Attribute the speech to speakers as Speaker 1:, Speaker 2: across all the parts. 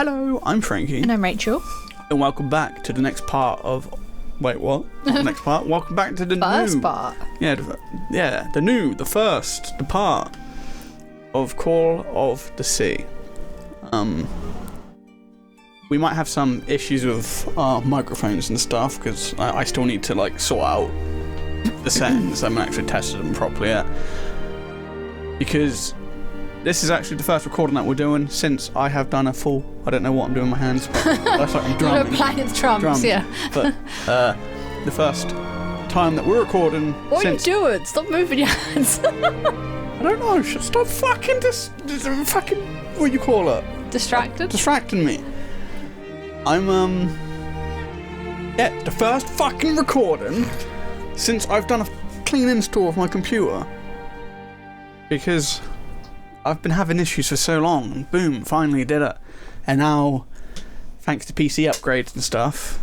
Speaker 1: Hello, I'm Frankie.
Speaker 2: And I'm Rachel.
Speaker 1: And welcome back to the next part of... Wait, what? Not the next part? Welcome back to the
Speaker 2: First part.
Speaker 1: Yeah, the first part of Call of the Sea. We might have some issues with our microphones and stuff, because I still need to, like, sort out the settings. I haven't actually tested them properly yet. Because this is actually the first recording that we're doing since I have done a full... I don't know what I'm doing with my hands, but that's like I'm drumming.
Speaker 2: You're playing drums, yeah.
Speaker 1: But the first time that we're recording
Speaker 2: What
Speaker 1: since...
Speaker 2: are you doing? Stop moving your hands.
Speaker 1: I don't know, stop fucking fucking... What do you call it?
Speaker 2: Distracted?
Speaker 1: Distracting me. I'm, yeah, the first fucking recording since I've done a clean install of my computer. Because I've been having issues for so long, and boom, finally did it. And now, thanks to PC upgrades and stuff,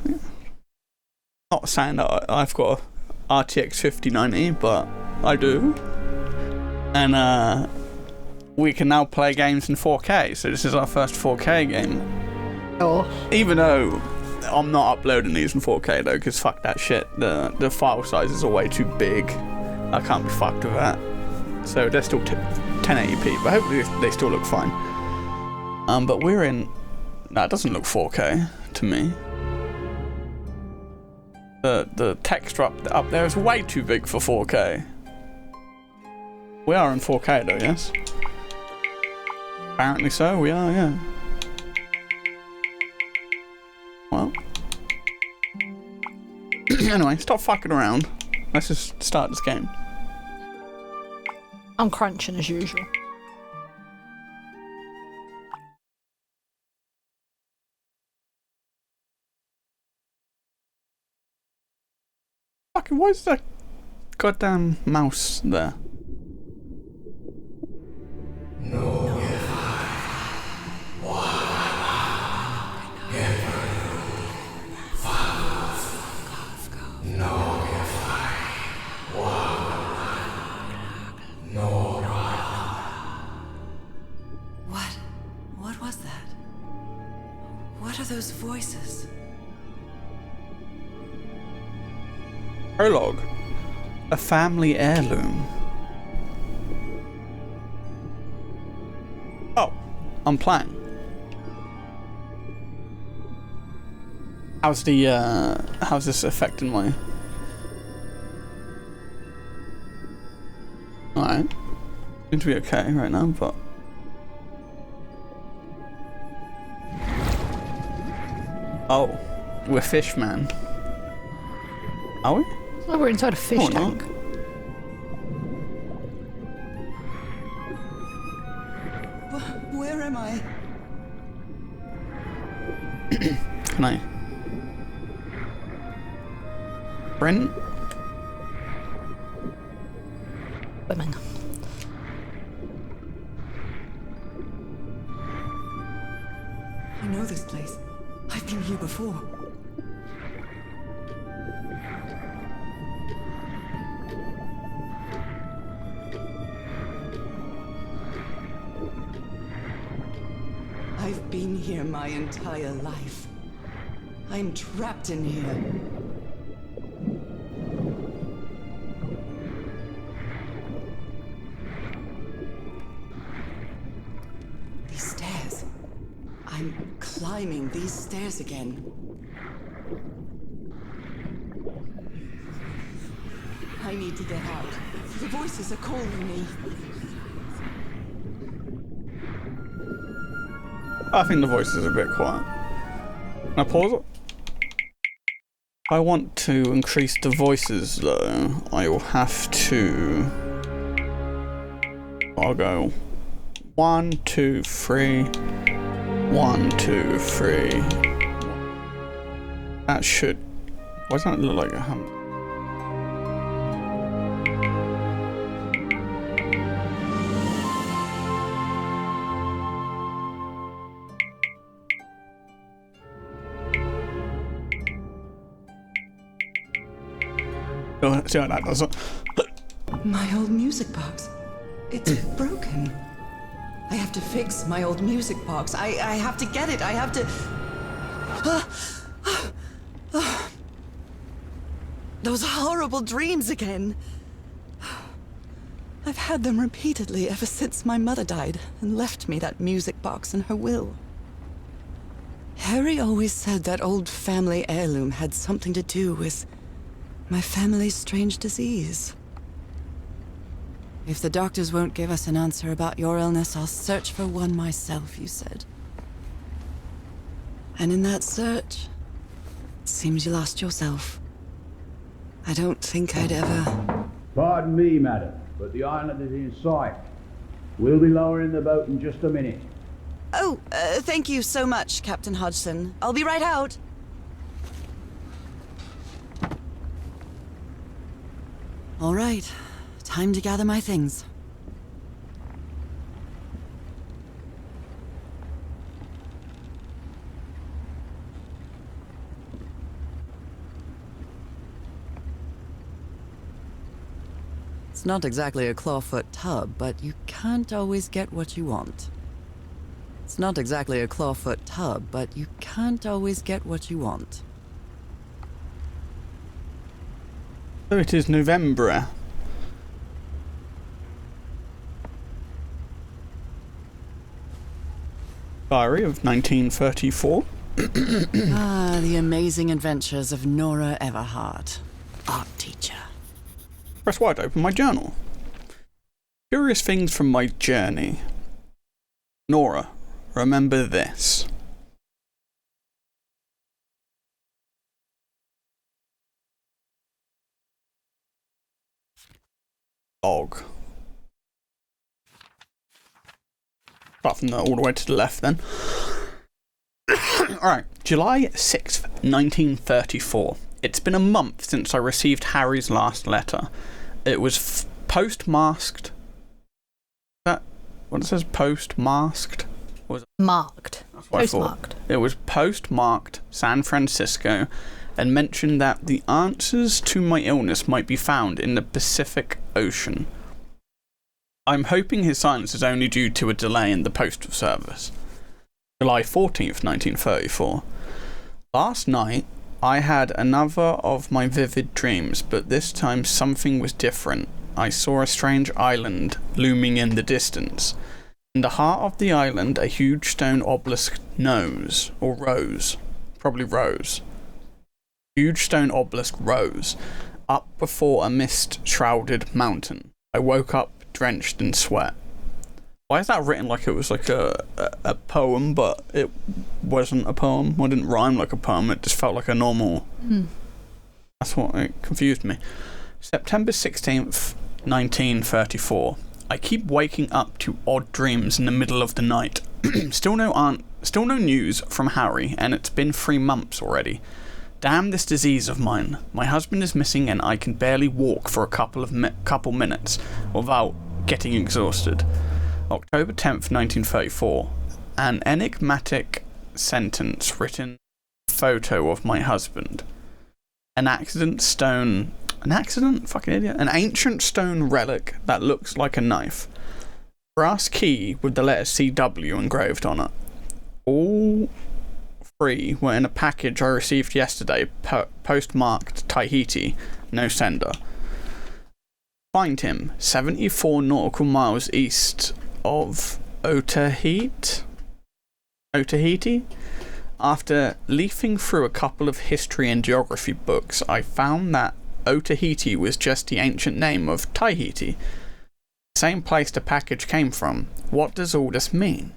Speaker 1: not saying that I've got a RTX 5090, but I do. And we can now play games in 4K, so this is our first 4K game.
Speaker 2: Oh.
Speaker 1: Even though I'm not uploading these in 4K though, because fuck that shit. The file sizes are way too big. I can't be fucked with that. So they're still 1080p, but hopefully they still look fine. But we're in... No, it doesn't look 4K to me. The texture up there is way too big for 4K. We are in 4K though, yes? Apparently so, we are, yeah. Well. Anyway, stop fucking around. Let's just start this game.
Speaker 2: I'm crunching as usual.
Speaker 1: Fucking, why is that goddamn mouse there?
Speaker 3: What was that? What are those voices?
Speaker 1: Prologue. A family heirloom. Oh, I'm playing. How's this affecting my... Alright. Seems to be okay right now, but... Oh, we're fish man. Are we?
Speaker 2: Oh, we're inside a fish tank.
Speaker 3: Where am I?
Speaker 1: Can I? Brent?
Speaker 2: Swimming.
Speaker 3: I know this place. I've been here before. I've been here my entire life. I'm trapped in here. These stairs. I'm climbing these stairs again. I need to get out. The voices are calling me.
Speaker 1: I think the voice is a bit quiet. Can I pause it? If I want to increase the voices though, I will have to... I'll go 1, 2, 3, 1, 2, 3. That should... Why doesn't it look like a hum? See how that does it?
Speaker 3: My old music box. It's broken. I have to fix my old music box. I have to get it. I have to... Those horrible dreams again. I've had them repeatedly ever since my mother died and left me that music box in her will. Harry always said that old family heirloom had something to do with my family's strange disease. If the doctors won't give us an answer about your illness, I'll search for one myself, you said. And in that search, it seems you lost yourself. I don't think I'd ever...
Speaker 4: Pardon me, madam, but the island is in sight. We'll be lowering the boat in just a minute.
Speaker 3: Oh, thank you so much, Captain Hodgson. I'll be right out. All right. Time to gather my things. It's not exactly a clawfoot tub, but you can't always get what you want. It's not exactly a clawfoot tub, but you can't always get what you want.
Speaker 1: So it is November. Diary of 1934.
Speaker 3: Ah, the amazing adventures of Nora Everhart, art teacher.
Speaker 1: Press wide open my journal. Curious things from my journey. Nora, remember this. Dog. Apart from all the way to the left then. Alright, July 6th, 1934. It's been a month since I received Harry's last letter. It was postmarked. That what it says? Postmarked? Was it?
Speaker 2: Marked.
Speaker 1: That's what I thought.
Speaker 2: Postmarked.
Speaker 1: It was postmarked San Francisco and mentioned that the answers to my illness might be found in the Pacific Ocean. I'm hoping his silence is only due to a delay in the postal service. July 14th, 1934. Last night, I had another of my vivid dreams, but this time something was different. I saw a strange island looming in the distance. In the heart of the island, a huge stone obelisk rose. Huge stone obelisk rose up before a mist-shrouded mountain. I woke up drenched in sweat. Why is that written like it was like a poem, but it wasn't a poem? It didn't rhyme like a poem, it just felt like a normal... That's what it confused me. September 16th, 1934. I keep waking up to odd dreams in the middle of the night. Still no news from Harry, and it's been 3 months already. Damn this disease of mine. My husband is missing and I can barely walk for a couple minutes without getting exhausted. October 10th, 1934. An enigmatic sentence written photo of my husband. An ancient stone relic that looks like a knife. Brass key with the letter CW engraved on it. All 3 were in a package I received yesterday, postmarked Tahiti, no sender. Find him 74 nautical miles east of Otahiti. After leafing through a couple of history and geography books, I found that Otahiti was just the ancient name of Tahiti, the same place the package came from. What does all this mean?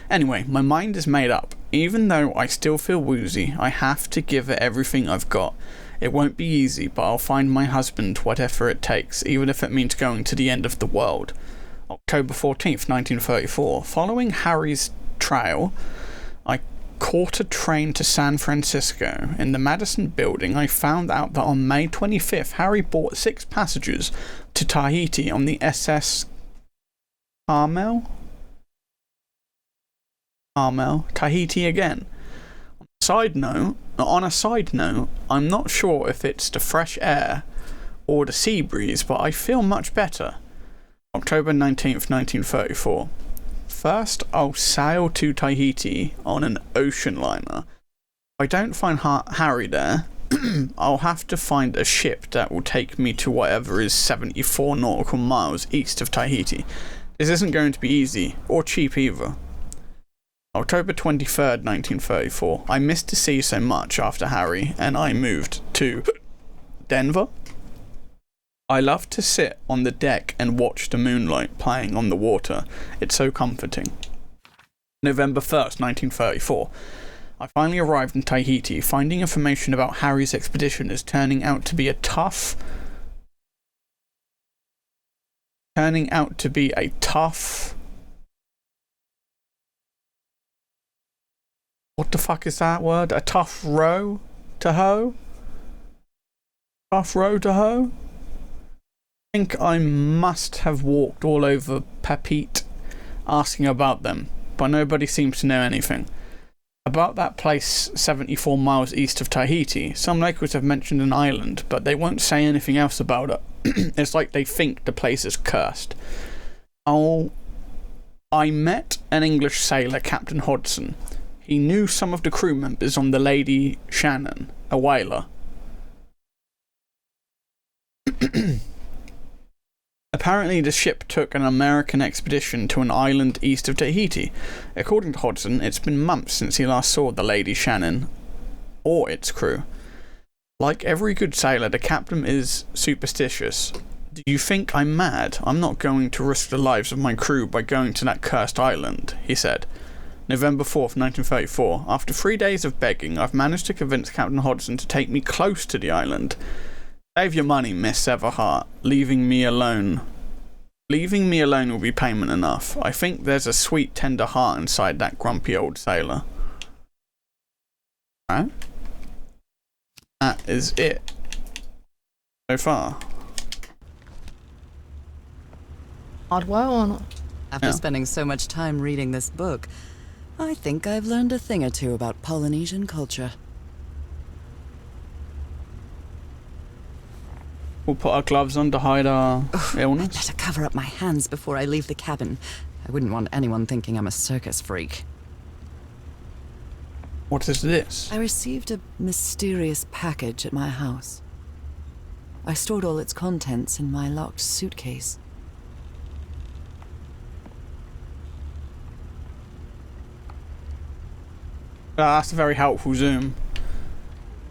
Speaker 1: Anyway, my mind is made up. Even though I still feel woozy, I have to give it everything I've got. It won't be easy, but I'll find my husband whatever it takes, even if it means going to the end of the world. October 14th, 1934. Following Harry's trail, I caught a train to San Francisco. In the Madison building, I found out that on May 25th, Harry brought 6 passengers to Tahiti on the SS Carmel, Tahiti again. On a side note, I'm not sure if it's the fresh air or the sea breeze, but I feel much better. October 19th, 1934. First, I'll sail to Tahiti on an ocean liner. If I don't find Harry there, I'll have to find a ship that will take me to whatever is 74 nautical miles east of Tahiti. This isn't going to be easy, or cheap either. October 23rd, 1934. I missed the sea so much after Harry and I moved to Denver. I love to sit on the deck and watch the moonlight playing on the water. It's so comforting. November 1st, 1934. I finally arrived in Tahiti. Finding information about Harry's expedition is turning out to be a tough... What the fuck is that word? A tough row to hoe? Tough row to hoe? I think I must have walked all over Papeete asking about them, but nobody seems to know anything. About that place 74 miles east of Tahiti, some locals have mentioned an island, but they won't say anything else about it. It's like they think the place is cursed. I met an English sailor, Captain Hodson. He knew some of the crew members on the Lady Shannon, a whaler. Apparently the ship took an American expedition to an island east of Tahiti. According to Hodson, it's been months since he last saw the Lady Shannon or its crew. Like every good sailor, the captain is superstitious. Do you think I'm mad? I'm not going to risk the lives of my crew by going to that cursed island, he said. November 4th, 1934. After 3 days of begging, I've managed to convince Captain Hodson to take me close to the island. Save your money, Miss Everhart. Leaving me alone will be payment enough. I think there's a sweet, tender heart inside that grumpy old sailor. Alright. That is it. So far.
Speaker 2: Hardware or not?
Speaker 3: After spending so much time reading this book, I think I've learned a thing or two about Polynesian culture.
Speaker 1: We'll put our gloves on to hide our illness.
Speaker 3: I'd better cover up my hands before I leave the cabin. I wouldn't want anyone thinking I'm a circus freak.
Speaker 1: What is this?
Speaker 3: I received a mysterious package at my house. I stored all its contents in my locked suitcase.
Speaker 1: That's a very helpful zoom.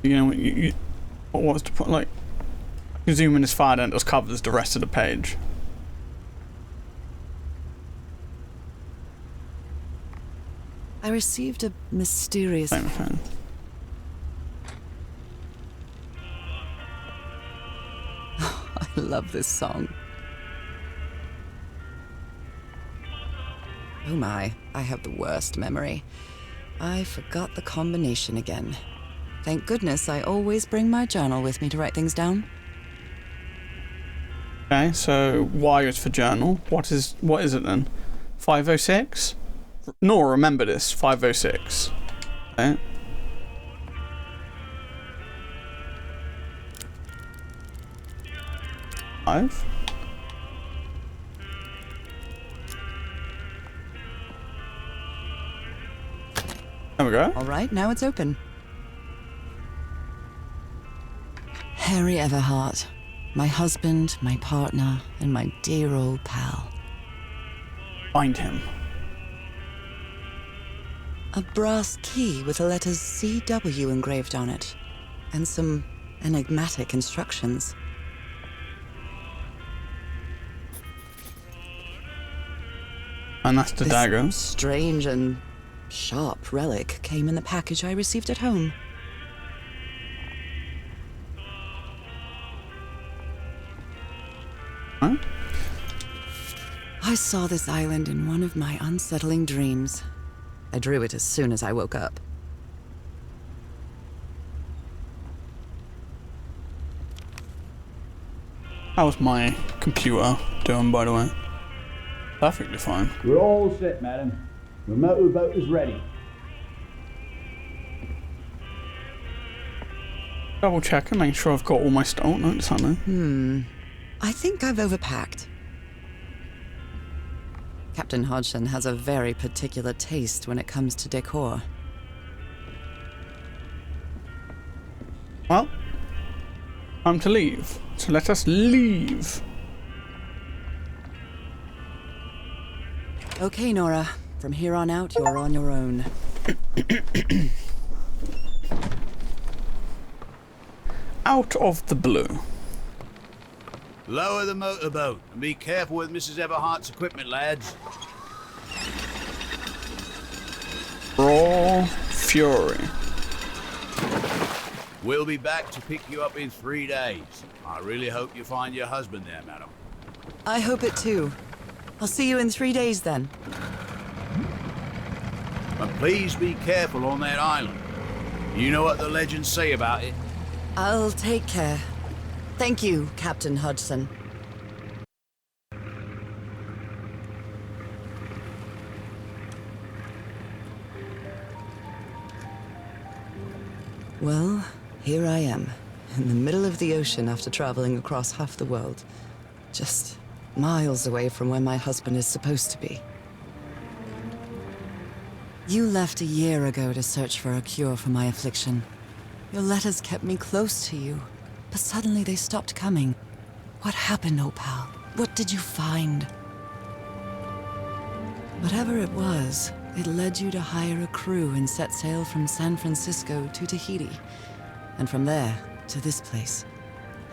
Speaker 1: You know, what was to put, like... You zoom in as far down, it just covers the rest of the page.
Speaker 3: I received a mysterious...
Speaker 1: Same thing.
Speaker 3: I love this song. Oh my, I have the worst memory. I forgot the combination again. Thank goodness I always bring my journal with me to write things down.
Speaker 1: Okay, so Y is for journal. What is it then? 506? No, remember this. 506. Okay. Five. There we go.
Speaker 3: All right, now it's open. Harry Everhart. My husband, my partner, and my dear old pal.
Speaker 1: Find him.
Speaker 3: A brass key with the letters CW engraved on it, and some enigmatic instructions.
Speaker 1: And that's the
Speaker 3: This
Speaker 1: dagger.
Speaker 3: strange and sharp relic came in the package I received at home.
Speaker 1: Huh?
Speaker 3: I saw this island in one of my unsettling dreams. I drew it as soon as I woke up.
Speaker 1: How's my computer doing, by the way? Perfectly fine.
Speaker 4: We're all set, madam. The motorboat is ready.
Speaker 1: Double checking, making sure I've got all my stuff. Oh, no, it's not there.
Speaker 3: I think I've overpacked. Captain Hodgson has a very particular taste when it comes to decor.
Speaker 1: Well, time to leave. So let us leave.
Speaker 3: Okay, Nora. From here on out, you're on your own.
Speaker 1: Out of the blue.
Speaker 4: Lower the motorboat and be careful with Mrs. Everhart's equipment, lads.
Speaker 1: Raw fury.
Speaker 4: We'll be back to pick you up in 3 days. I really hope you find your husband there, madam.
Speaker 3: I hope it too. I'll see you in 3 days then.
Speaker 4: But please be careful on that island. You know what the legends say about it.
Speaker 3: I'll take care. Thank you, Captain Hodgson. Well, here I am, in the middle of the ocean after traveling across half the world. Just miles away from where my husband is supposed to be. You left a year ago to search for a cure for my affliction. Your letters kept me close to you, but suddenly they stopped coming. What happened, Opal? What did you find? Whatever it was, it led you to hire a crew and set sail from San Francisco to Tahiti. And from there to this place,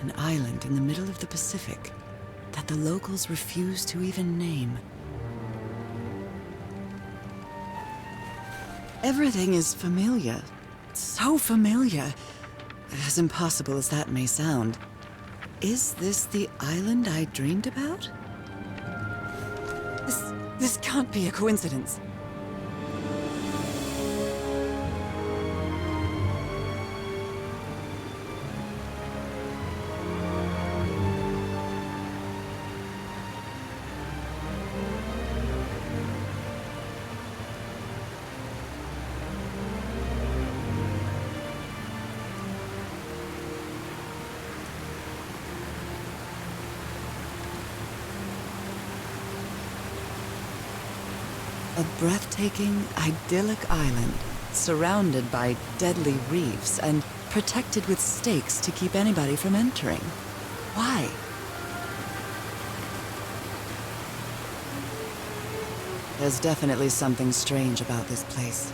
Speaker 3: an island in the middle of the Pacific that the locals refuse to even name. Everything is familiar. So familiar. As impossible as that may sound. Is this the island I dreamed about? This can't be a coincidence. A breathtaking, idyllic island, surrounded by deadly reefs and protected with stakes to keep anybody from entering. Why? There's definitely something strange about this place.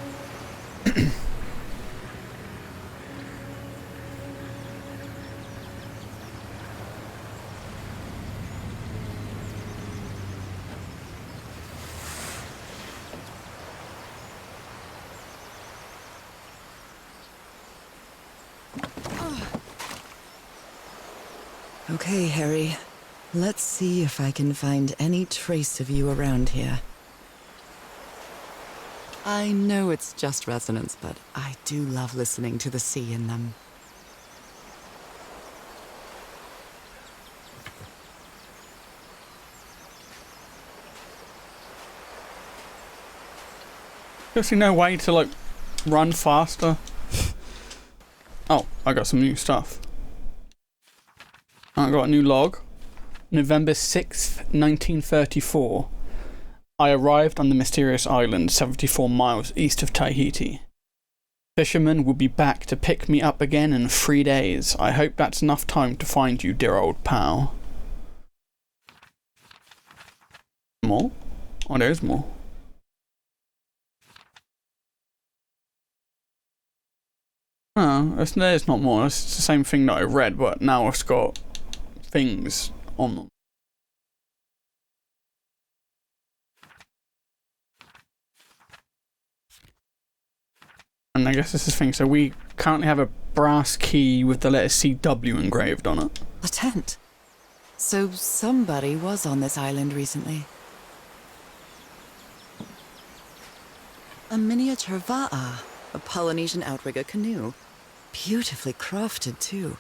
Speaker 3: Okay, Harry. Let's see if I can find any trace of you around here. I know it's just resonance, but I do love listening to the sea in them.
Speaker 1: Seriously, no way to, like, run faster? Oh, I got some new stuff. I got a new log. November 6th, 1934. I arrived on the mysterious island 74 miles east of Tahiti. Fishermen will be back to pick me up again in 3 days. I hope that's enough time to find you, dear old pal. More? Oh, there's more. Oh, there's not more. It's the same thing that I read, but now it's got things on them. And I guess this is the thing. So we currently have a brass key with the letter CW engraved on it.
Speaker 3: A tent. So somebody was on this island recently. A miniature va'a, a Polynesian outrigger canoe. Beautifully crafted, too.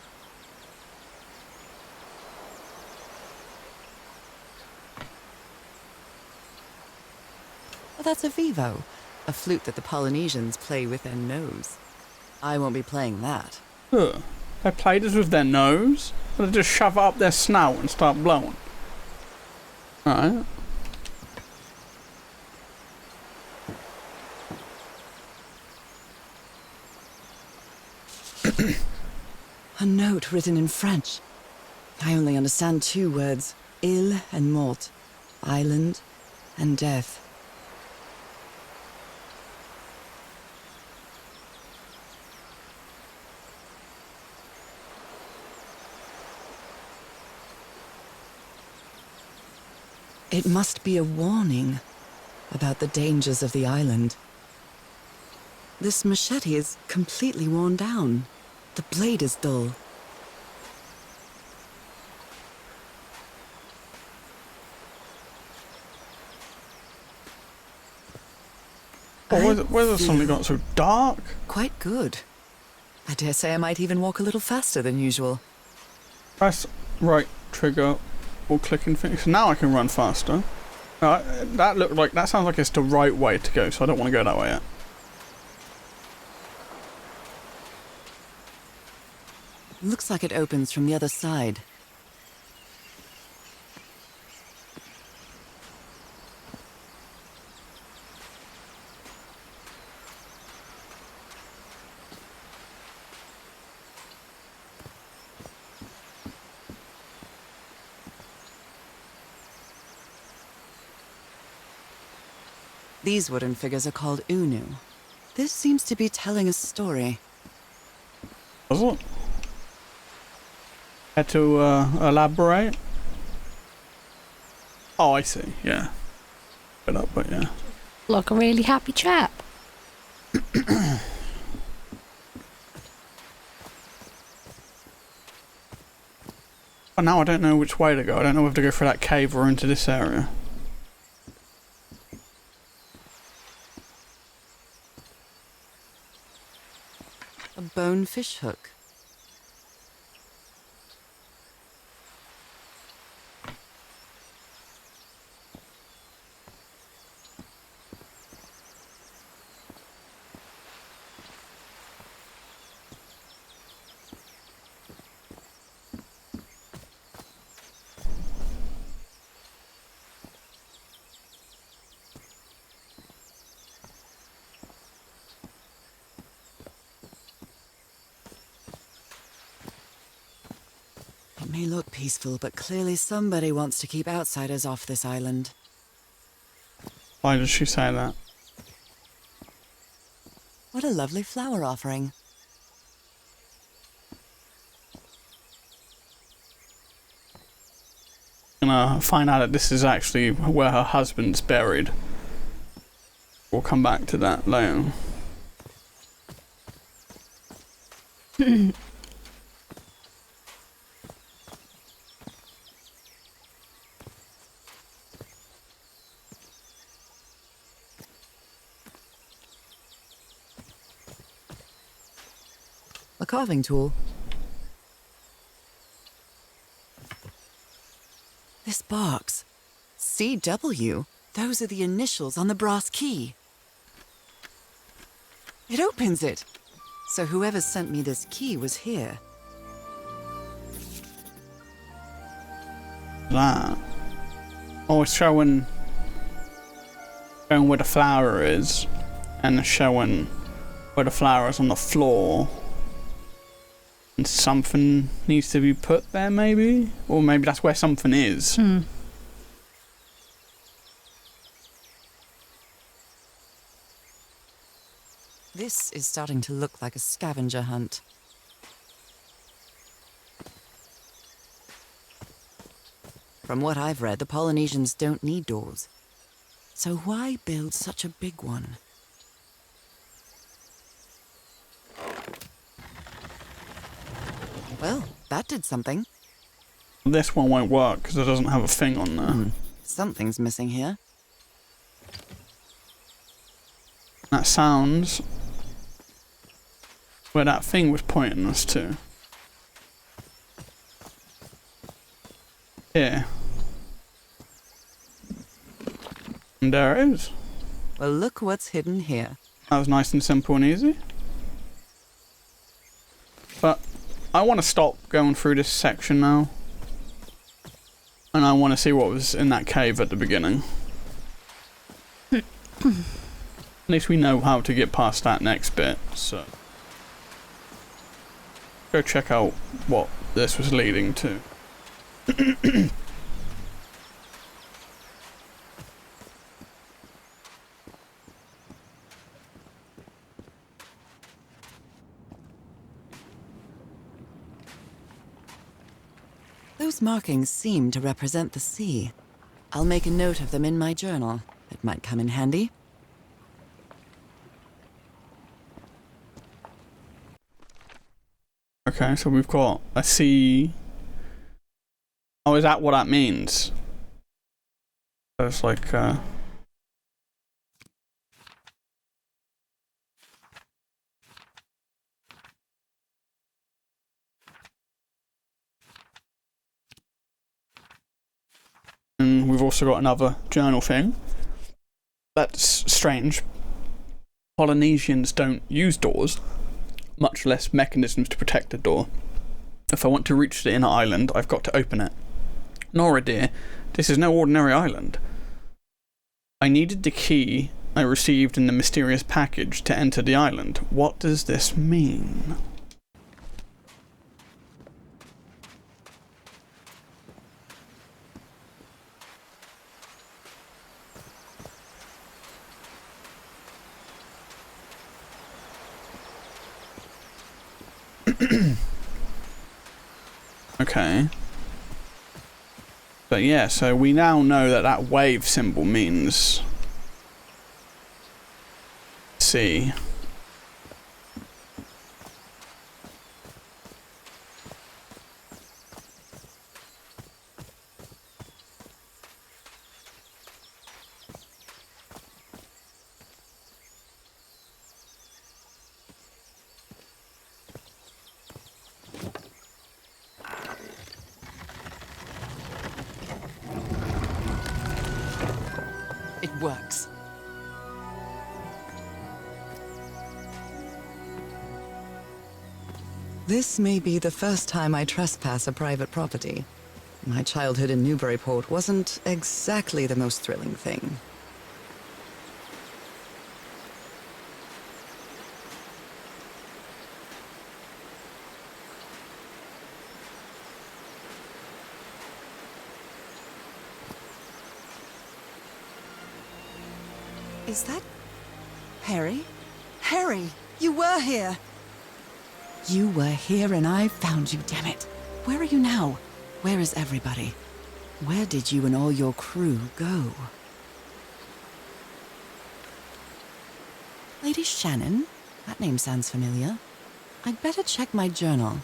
Speaker 3: Well, that's a vivo, a flute that the Polynesians play with their nose. I won't be playing that.
Speaker 1: Ugh. They play this with their nose? Or they just shove it up their snout and start blowing? Alright.
Speaker 3: A note written in French. I only understand 2 words. Île and mort. Island and death. It must be a warning about the dangers of the island. This machete is completely worn down. The blade is dull.
Speaker 1: Oh, where's it suddenly got so dark?
Speaker 3: Quite good. I dare say I might even walk a little faster than usual.
Speaker 1: Press right trigger or clicking thing. So now I can run faster. That sounds like it's the right way to go, so I don't want to go that way yet.
Speaker 3: Looks like it opens from the other side. These wooden figures are called Unu. This seems to be telling a story.
Speaker 1: Does it? Had to elaborate? Oh, I see, yeah. Bit up, but yeah.
Speaker 2: Like a really happy chap.
Speaker 1: Oh, now I don't know which way to go. I don't know whether to go through that cave or into this area.
Speaker 3: A bonefish hook. It may look peaceful, but clearly somebody wants to keep outsiders off this island.
Speaker 1: Why does she say that?
Speaker 3: What a lovely flower offering.
Speaker 1: Gonna find out that this is actually where her husband's buried. We'll come back to that later.
Speaker 3: A carving tool. This box. CW. Those are the initials on the brass key. It opens it. So whoever sent me this key was here.
Speaker 1: That. Oh, it's showing where the flower is, and it's showing where the flower is on the floor. And something needs to be put there, maybe? Or maybe that's where something is.
Speaker 3: This is starting to look like a scavenger hunt. From what I've read, the Polynesians don't need doors. So why build such a big one? Well, that did something.
Speaker 1: This one won't work because it doesn't have a thing on there.
Speaker 3: Something's missing here.
Speaker 1: That sounds where that thing was pointing us to. Here. And there it is.
Speaker 3: Well, look what's hidden here.
Speaker 1: That was nice and simple and easy. But I want to stop going through this section now. And I want to see what was in that cave at the beginning. At least we know how to get past that next bit, so. go check out what this was leading to.
Speaker 3: Those markings seem to represent the sea. I'll make a note of them in my journal. It might come in handy.
Speaker 1: Okay, so we've got a sea. Oh, is that what that means? So it's like, and we've also got another journal thing. That's strange. Polynesians don't use doors, much less mechanisms to protect a door. If I want to reach the inner island, I've got to open it. Nora, dear, this is no ordinary island. I needed the key I received in the mysterious package to enter the island. What does this mean? Okay. But yeah, so we now know that that wave symbol means sea.
Speaker 3: It works. This may be the first time I trespass a private property. My childhood in Newburyport wasn't exactly the most thrilling thing. Is that Harry? Harry, you were here! You were here and I found you, damn it. Where are you now? Where is everybody? Where did you and all your crew go? Lady Shannon? That name sounds familiar. I'd better check my journal.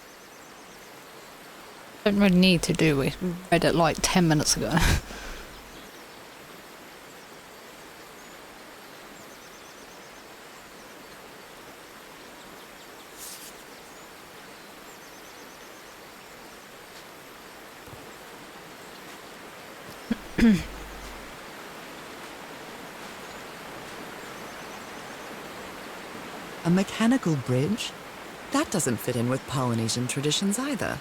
Speaker 2: Don't really need to, do we? We read it like 10 minutes ago.
Speaker 3: A mechanical bridge? That doesn't fit in with Polynesian traditions either.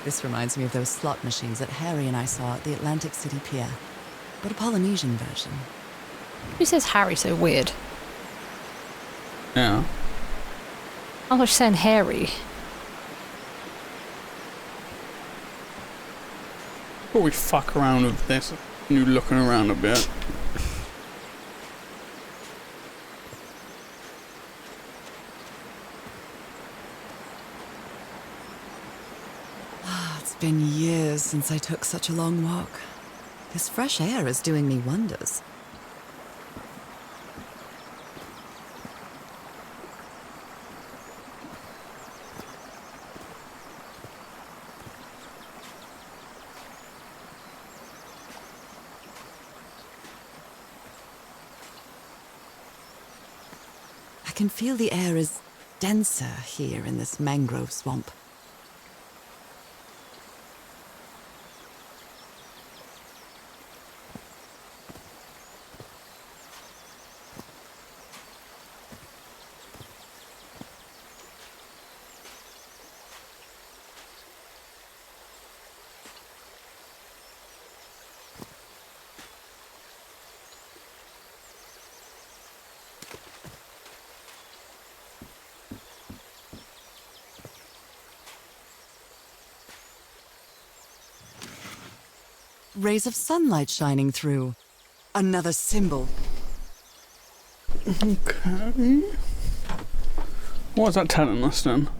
Speaker 3: This reminds me of those slot machines that Harry and I saw at the Atlantic City Pier, but a Polynesian version.
Speaker 2: Who says Harry so weird?
Speaker 1: Yeah.
Speaker 2: I was saying Harry.
Speaker 1: Before we fuck around with this, you looking around a bit.
Speaker 3: It's been years since I took such a long walk. This fresh air is doing me wonders. I can feel the air is denser here in this mangrove swamp. rays of sunlight shining through. Another symbol.
Speaker 1: Okay. What is that telling us then?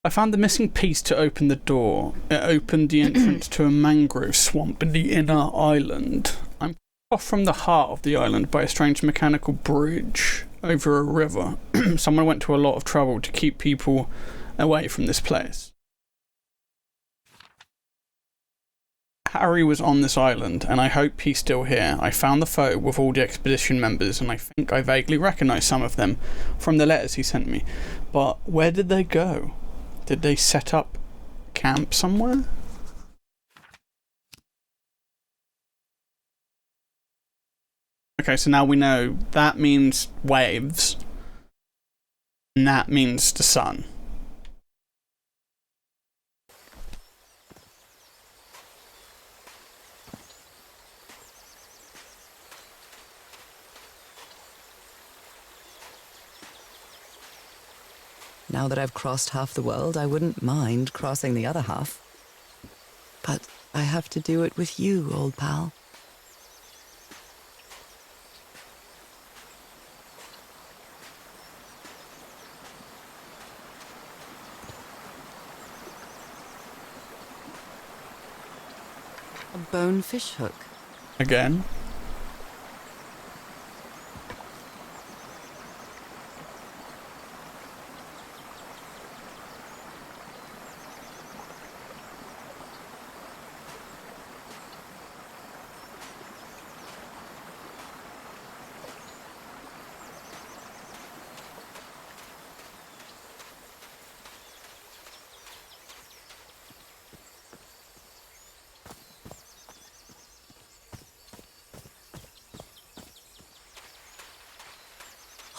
Speaker 1: I found the missing piece to open the door. It opened the entrance to a mangrove swamp in the inner island. I'm cut off from the heart of the island by a strange mechanical bridge over a river. Someone went to a lot of trouble to keep people away from this place. Harry was on this island, and I hope he's still here. I found the photo with all the expedition members, and I think I vaguely recognise some of them from the letters he sent me. But where did they go? Did they set up camp somewhere? Okay, so now we know that means waves, and that means the sun.
Speaker 3: Now that I've crossed half the world, I wouldn't mind crossing the other half. But I have to do it with you, old pal. A bonefish hook.
Speaker 1: Again?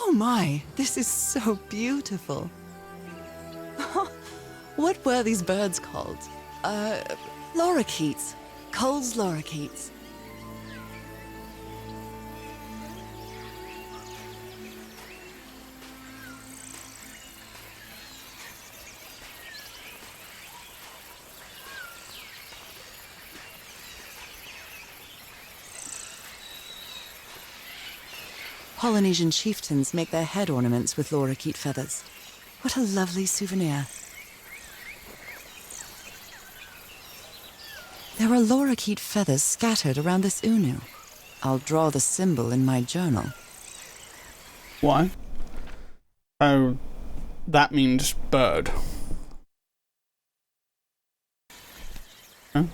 Speaker 3: Oh my, this is so beautiful. What were these birds called? Lorikeets. Cole's lorikeets. Polynesian chieftains make their head ornaments with lorikeet feathers. What a lovely souvenir. There are lorikeet feathers scattered around this unu. I'll draw the symbol in my journal.
Speaker 1: Why? Oh, that means bird. Huh?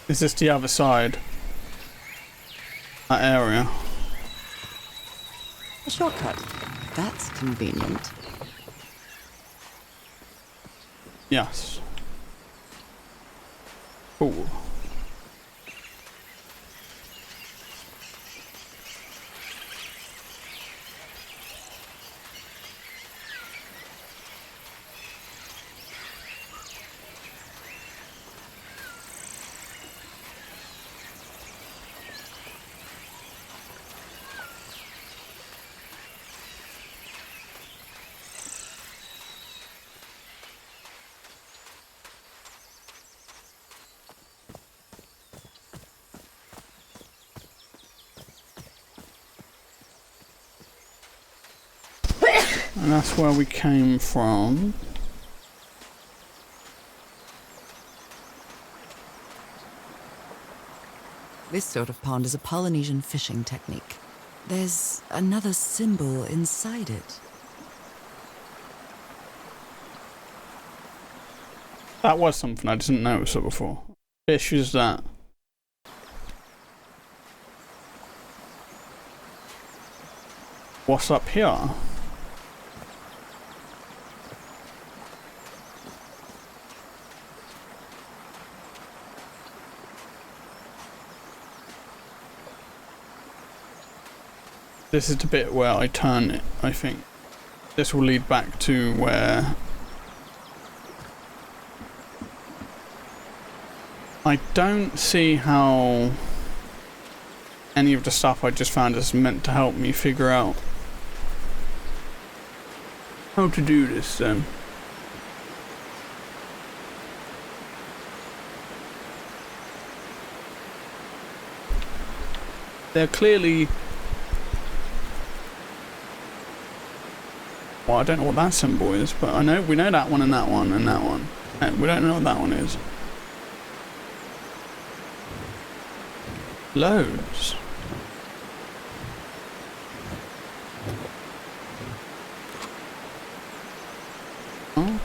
Speaker 1: Is this the other side? That area?
Speaker 3: A shortcut. That's convenient.
Speaker 1: Yes. Cool. And that's where we came from.
Speaker 3: This sort of pond is a Polynesian fishing technique. There's another symbol inside it.
Speaker 1: That was something I didn't notice it before. Fish is that. What's up here? This is the bit where I turn it, I think. This will lead back to where I don't see how any of the stuff I just found is meant to help me figure out how to do this then. They're clearly... Well, I don't know what that symbol is, but we know that one and that one and that one. We don't know what that one is. Loads. Oh.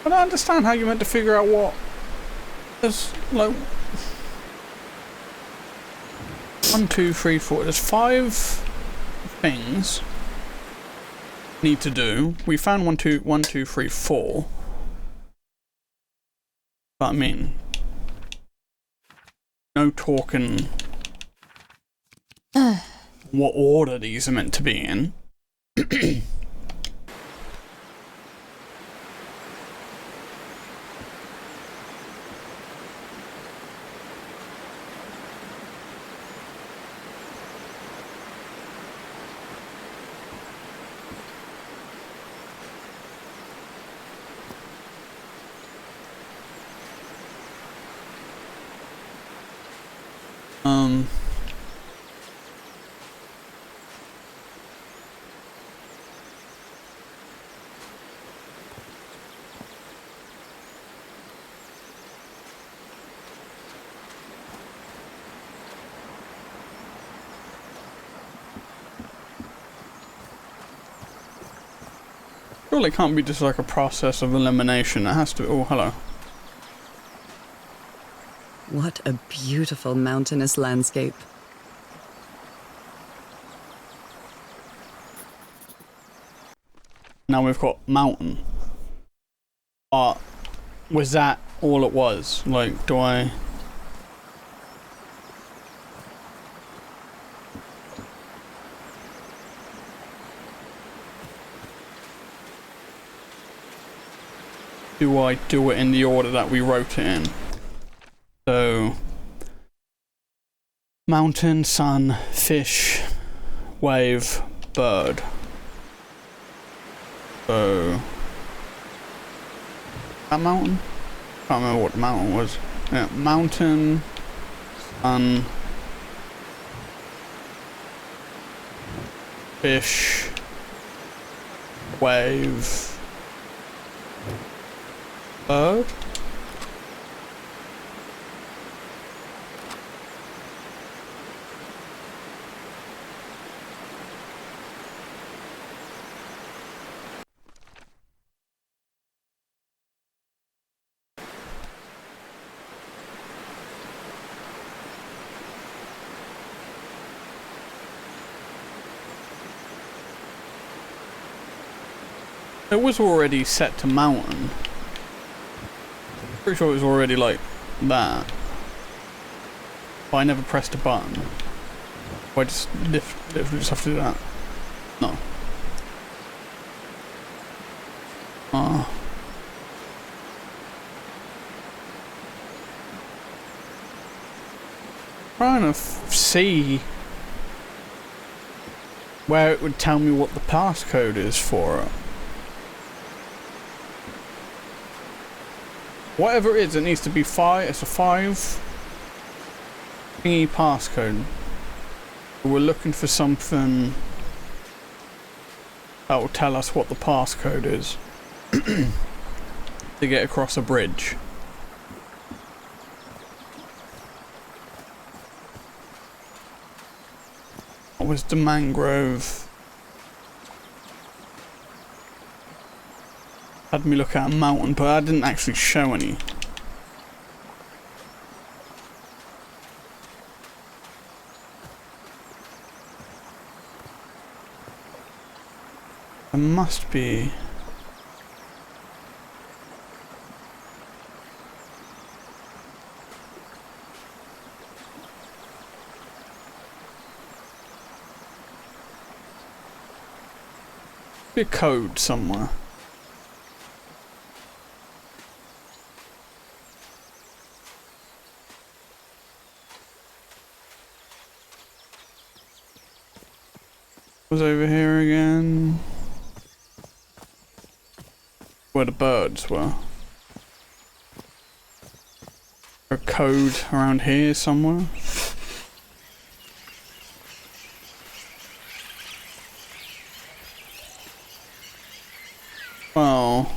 Speaker 1: I don't understand how you're meant to figure out what. There's like 1, 2, 3, 4. There's 5 things need to do. We found 1, 2, 3, 4. But I mean, no talking what order these are meant to be in. Surely it can't be just like a process of elimination. It has to. Oh, hello.
Speaker 3: What a beautiful mountainous landscape.
Speaker 1: Now we've got mountain. But was that all it was? Like, do I... do I do it in the order that we wrote it in? So... mountain, sun, fish, wave, bird. So... that mountain? Can't remember what the mountain was. Yeah, mountain, sun, fish, wave, bird. It was already set to mountain. Pretty sure it was already like that. But I never pressed a button. I just literally just have to do that. No. Oh. Trying to see where it would tell me what the passcode is for it. Whatever it is, it needs to be 5. It's a 5 thingy passcode. We're looking for something that will tell us what the passcode is to get across a bridge. What was the mangrove? Had me look at a mountain, but I didn't actually show any. There must be. Be a code somewhere. Was over here again. Where the birds were. A code around here somewhere. Well.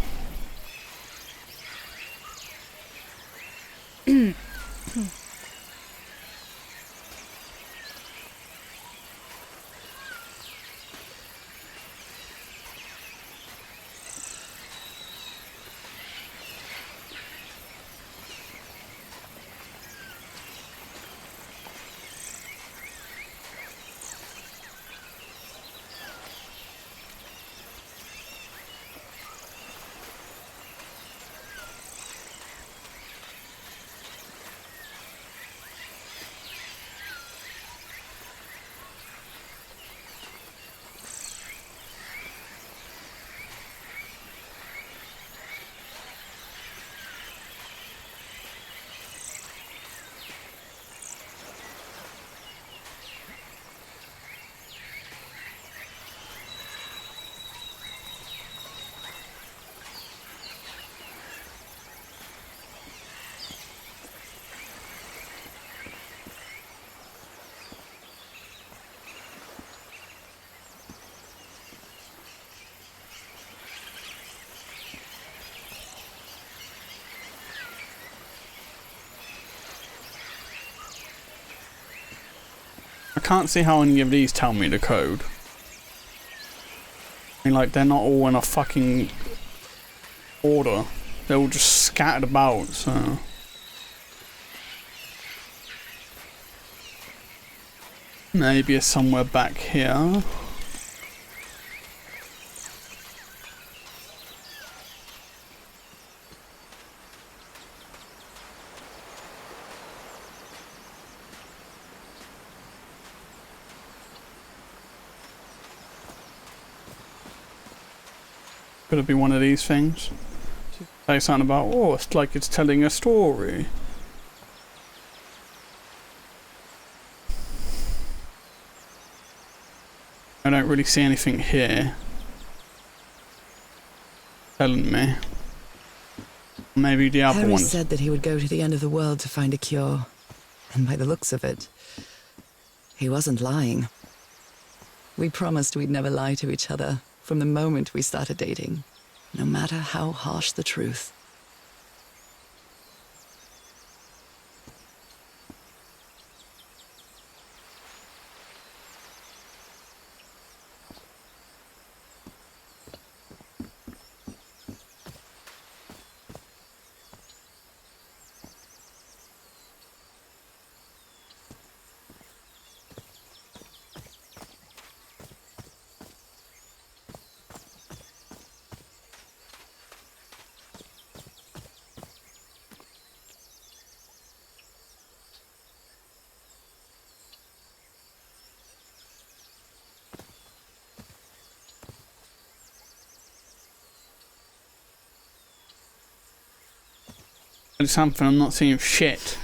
Speaker 1: I can't see how any of these tell me the code. I mean, like, they're not all in a fucking order. They're all just scattered about, so... Maybe it's somewhere back here. Could it be one of these things? Say something about, oh, it's like it's telling a story. I don't really see anything here telling me. Maybe the other
Speaker 3: Harry
Speaker 1: one.
Speaker 3: said that he would go to the end of the world to find a cure. And by the looks of it, he wasn't lying. We promised we'd never lie to each other from the moment we started dating, no matter how harsh the truth.
Speaker 1: Something, I'm not seeing shit.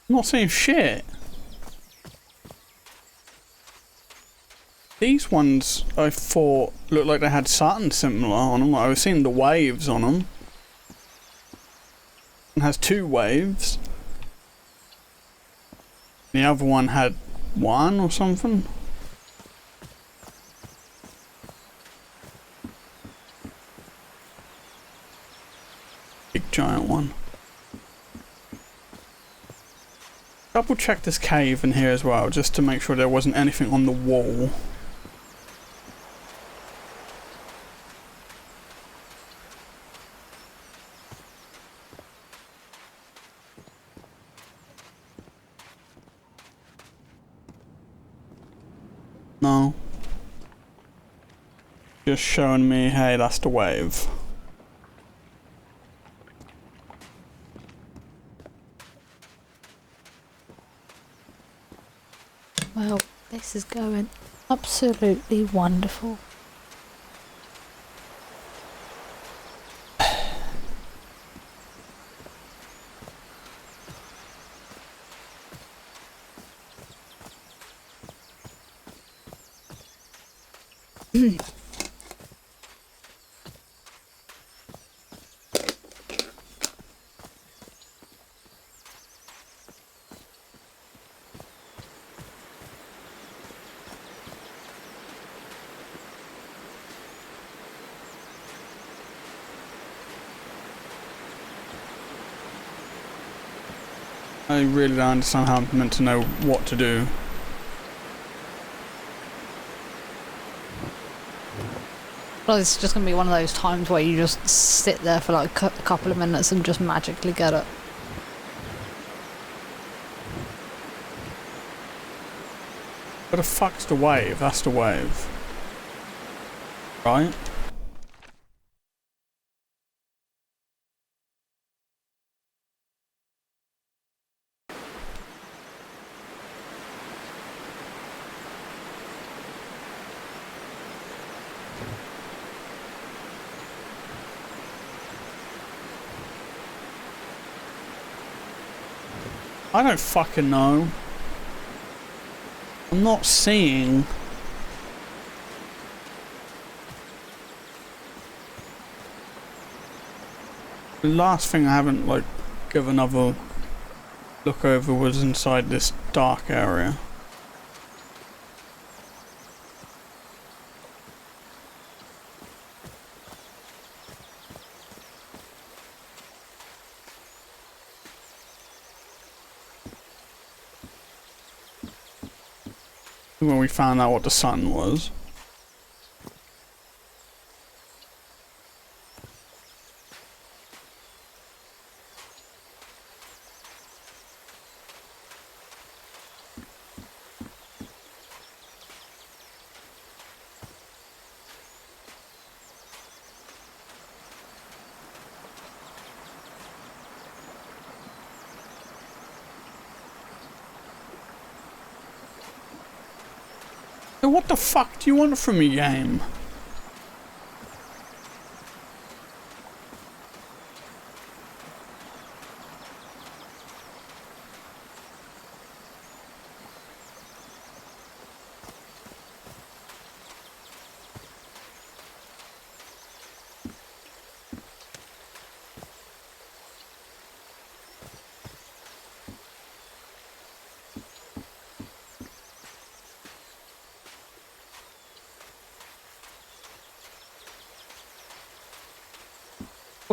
Speaker 1: I'm not seeing shit. These ones I thought looked like they had something similar on them. I was seeing the waves on them. It has 2 waves. The other one had 1 or something. Big giant one. Double check this cave in here as well, just to make sure there wasn't anything on the wall. No. Just showing me, hey, that's the wave.
Speaker 2: Well, this is going absolutely wonderful.
Speaker 1: I really don't understand how I'm meant to know what to do.
Speaker 2: Well, it's just going to be one of those times where you just sit there for like a couple of minutes and just magically get it.
Speaker 1: What the fuck's the wave? That's the wave. Right? I don't fucking know. I'm not seeing. The last thing I haven't like given another look over was inside this dark area. When we found out what the sun was. So what the fuck do you want from me, game?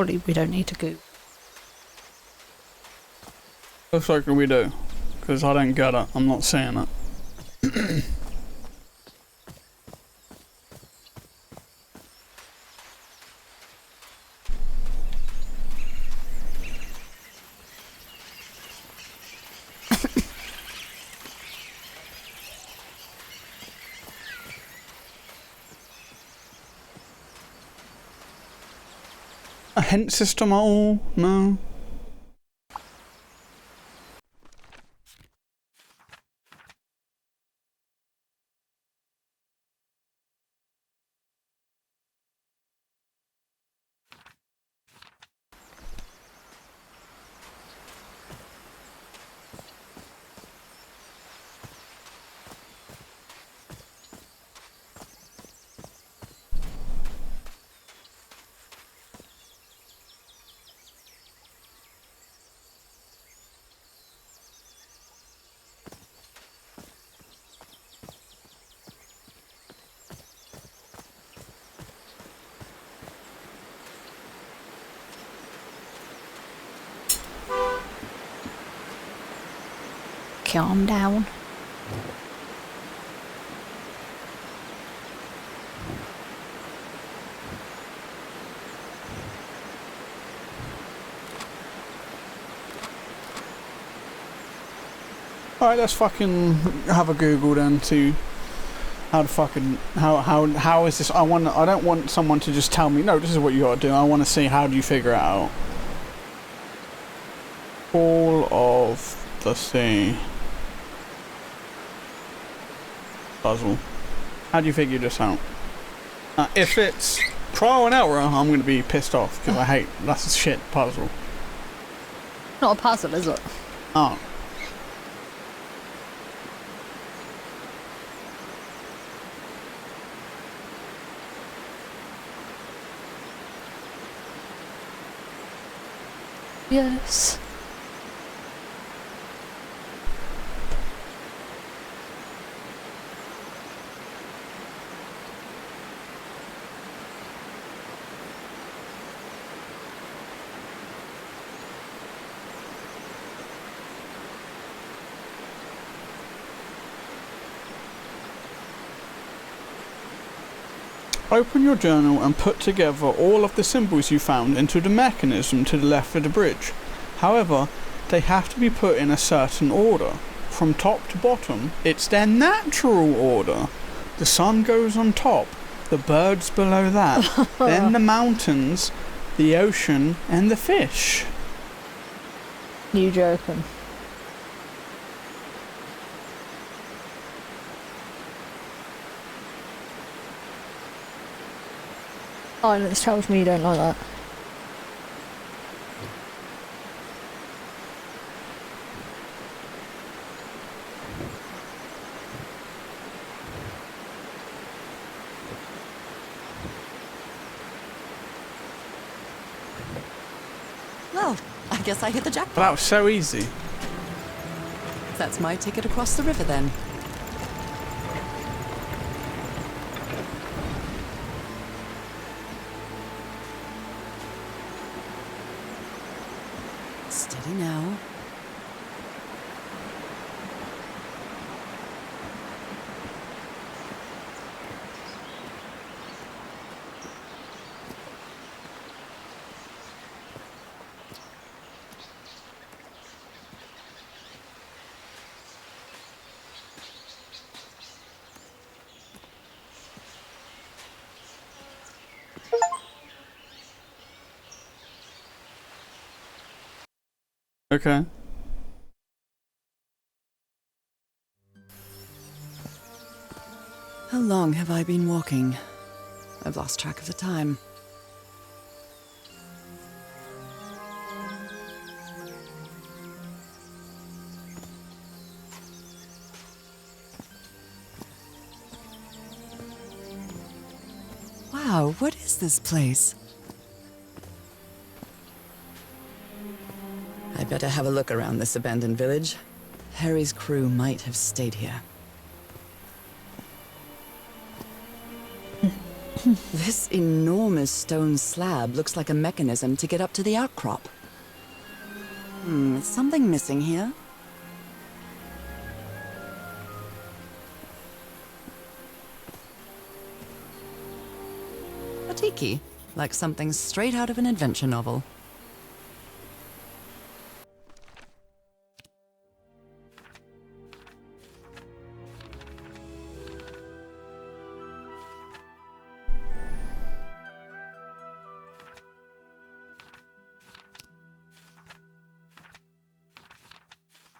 Speaker 2: Surely we don't need to go.
Speaker 1: Looks like we do. Because I don't get it. I'm not seeing it. A hint system at all? No.
Speaker 2: Calm down.
Speaker 1: Alright, let's fucking have a Google then to How the fucking how is this? I don't want someone to just tell me, no, this is what you gotta do. I want to see how do you figure it out. Fall of the Sea puzzle. How do you figure this out? If it's trial and error, I'm gonna be pissed off because I hate that's a shit puzzle.
Speaker 2: Not a puzzle, is it?
Speaker 1: Oh.
Speaker 2: Yes.
Speaker 1: Open your journal and put together all of the symbols you found into the mechanism to the left of the bridge. However, they have to be put in a certain order. From top to bottom, it's their natural order. The sun goes on top, the birds below that, then the mountains, the ocean, and the fish.
Speaker 2: You joking? Silence tells me you don't like that.
Speaker 3: Well, I guess I hit the jackpot.
Speaker 1: That was so easy.
Speaker 3: That's my ticket across the river then. Steady now.
Speaker 1: Okay.
Speaker 3: How long have I been walking? I've lost track of the time. Wow, what is this place? I'd better have a look around this abandoned village. Harry's crew might have stayed here. This enormous stone slab looks like a mechanism to get up to the outcrop. Is something missing here? A tiki, like something straight out of an adventure novel.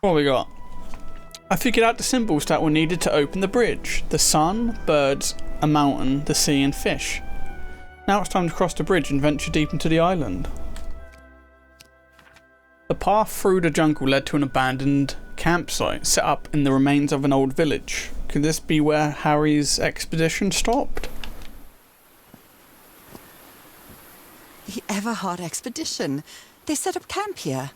Speaker 1: What we got? I figured out the symbols that were needed to open the bridge. The sun, birds, a mountain, the sea and fish. Now it's time to cross the bridge and venture deep into the island. The path through the jungle led to an abandoned campsite set up in the remains of an old village. Could this be where Harry's expedition stopped?
Speaker 3: The Everhard expedition. They set up camp here.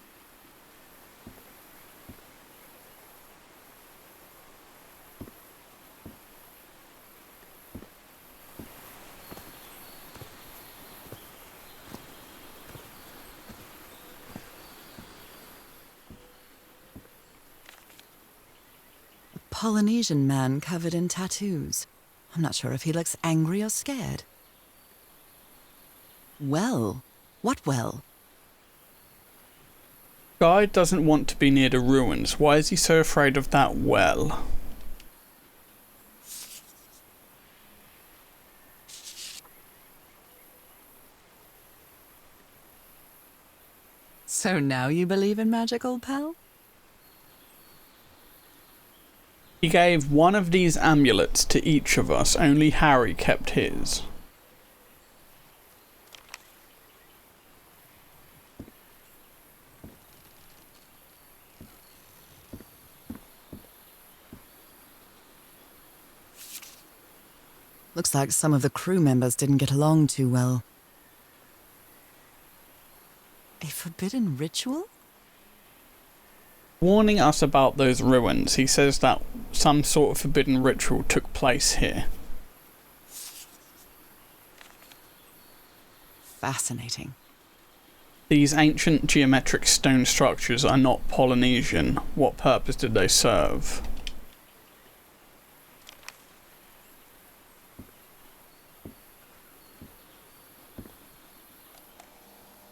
Speaker 3: Polynesian man covered in tattoos. I'm not sure if he looks angry or scared. Well? What well?
Speaker 1: Guy doesn't want to be near the ruins. Why is he so afraid of that well?
Speaker 3: So now you believe in magic, old pal?
Speaker 1: He gave one of these amulets to each of us, only Harry kept his.
Speaker 3: Looks like some of the crew members didn't get along too well. A forbidden ritual?
Speaker 1: Warning us about those ruins, he says that some sort of forbidden ritual took place here.
Speaker 3: Fascinating.
Speaker 1: These ancient geometric stone structures are not Polynesian. What purpose did they serve?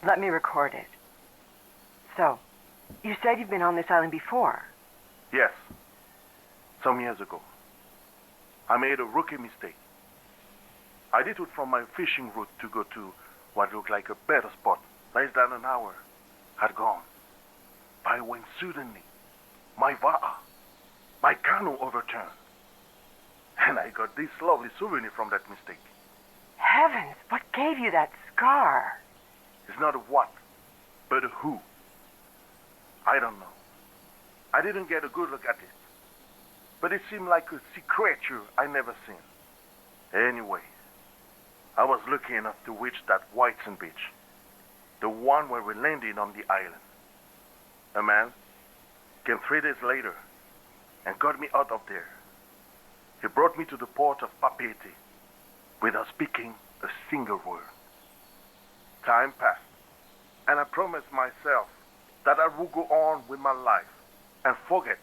Speaker 5: Let me record it. So, you said you've been on this island before.
Speaker 6: Yes. Some years ago. I made a rookie mistake. I detoured from my fishing route to go to what looked like a better spot. Less than an hour had gone. But when suddenly, my va'a, my canoe overturned. And I got this lovely souvenir from that mistake.
Speaker 5: Heavens, what gave you that scar?
Speaker 6: It's not a what, but a who. I don't know. I didn't get a good look at it. But it seemed like a sea creature I never seen. Anyway, I was lucky enough to reach that Whitesand beach. The one where we landed on the island. A man came 3 days later and got me out of there. He brought me to the port of Papeete without speaking a single word. Time passed, and I promised myself that I would go on with my life and forget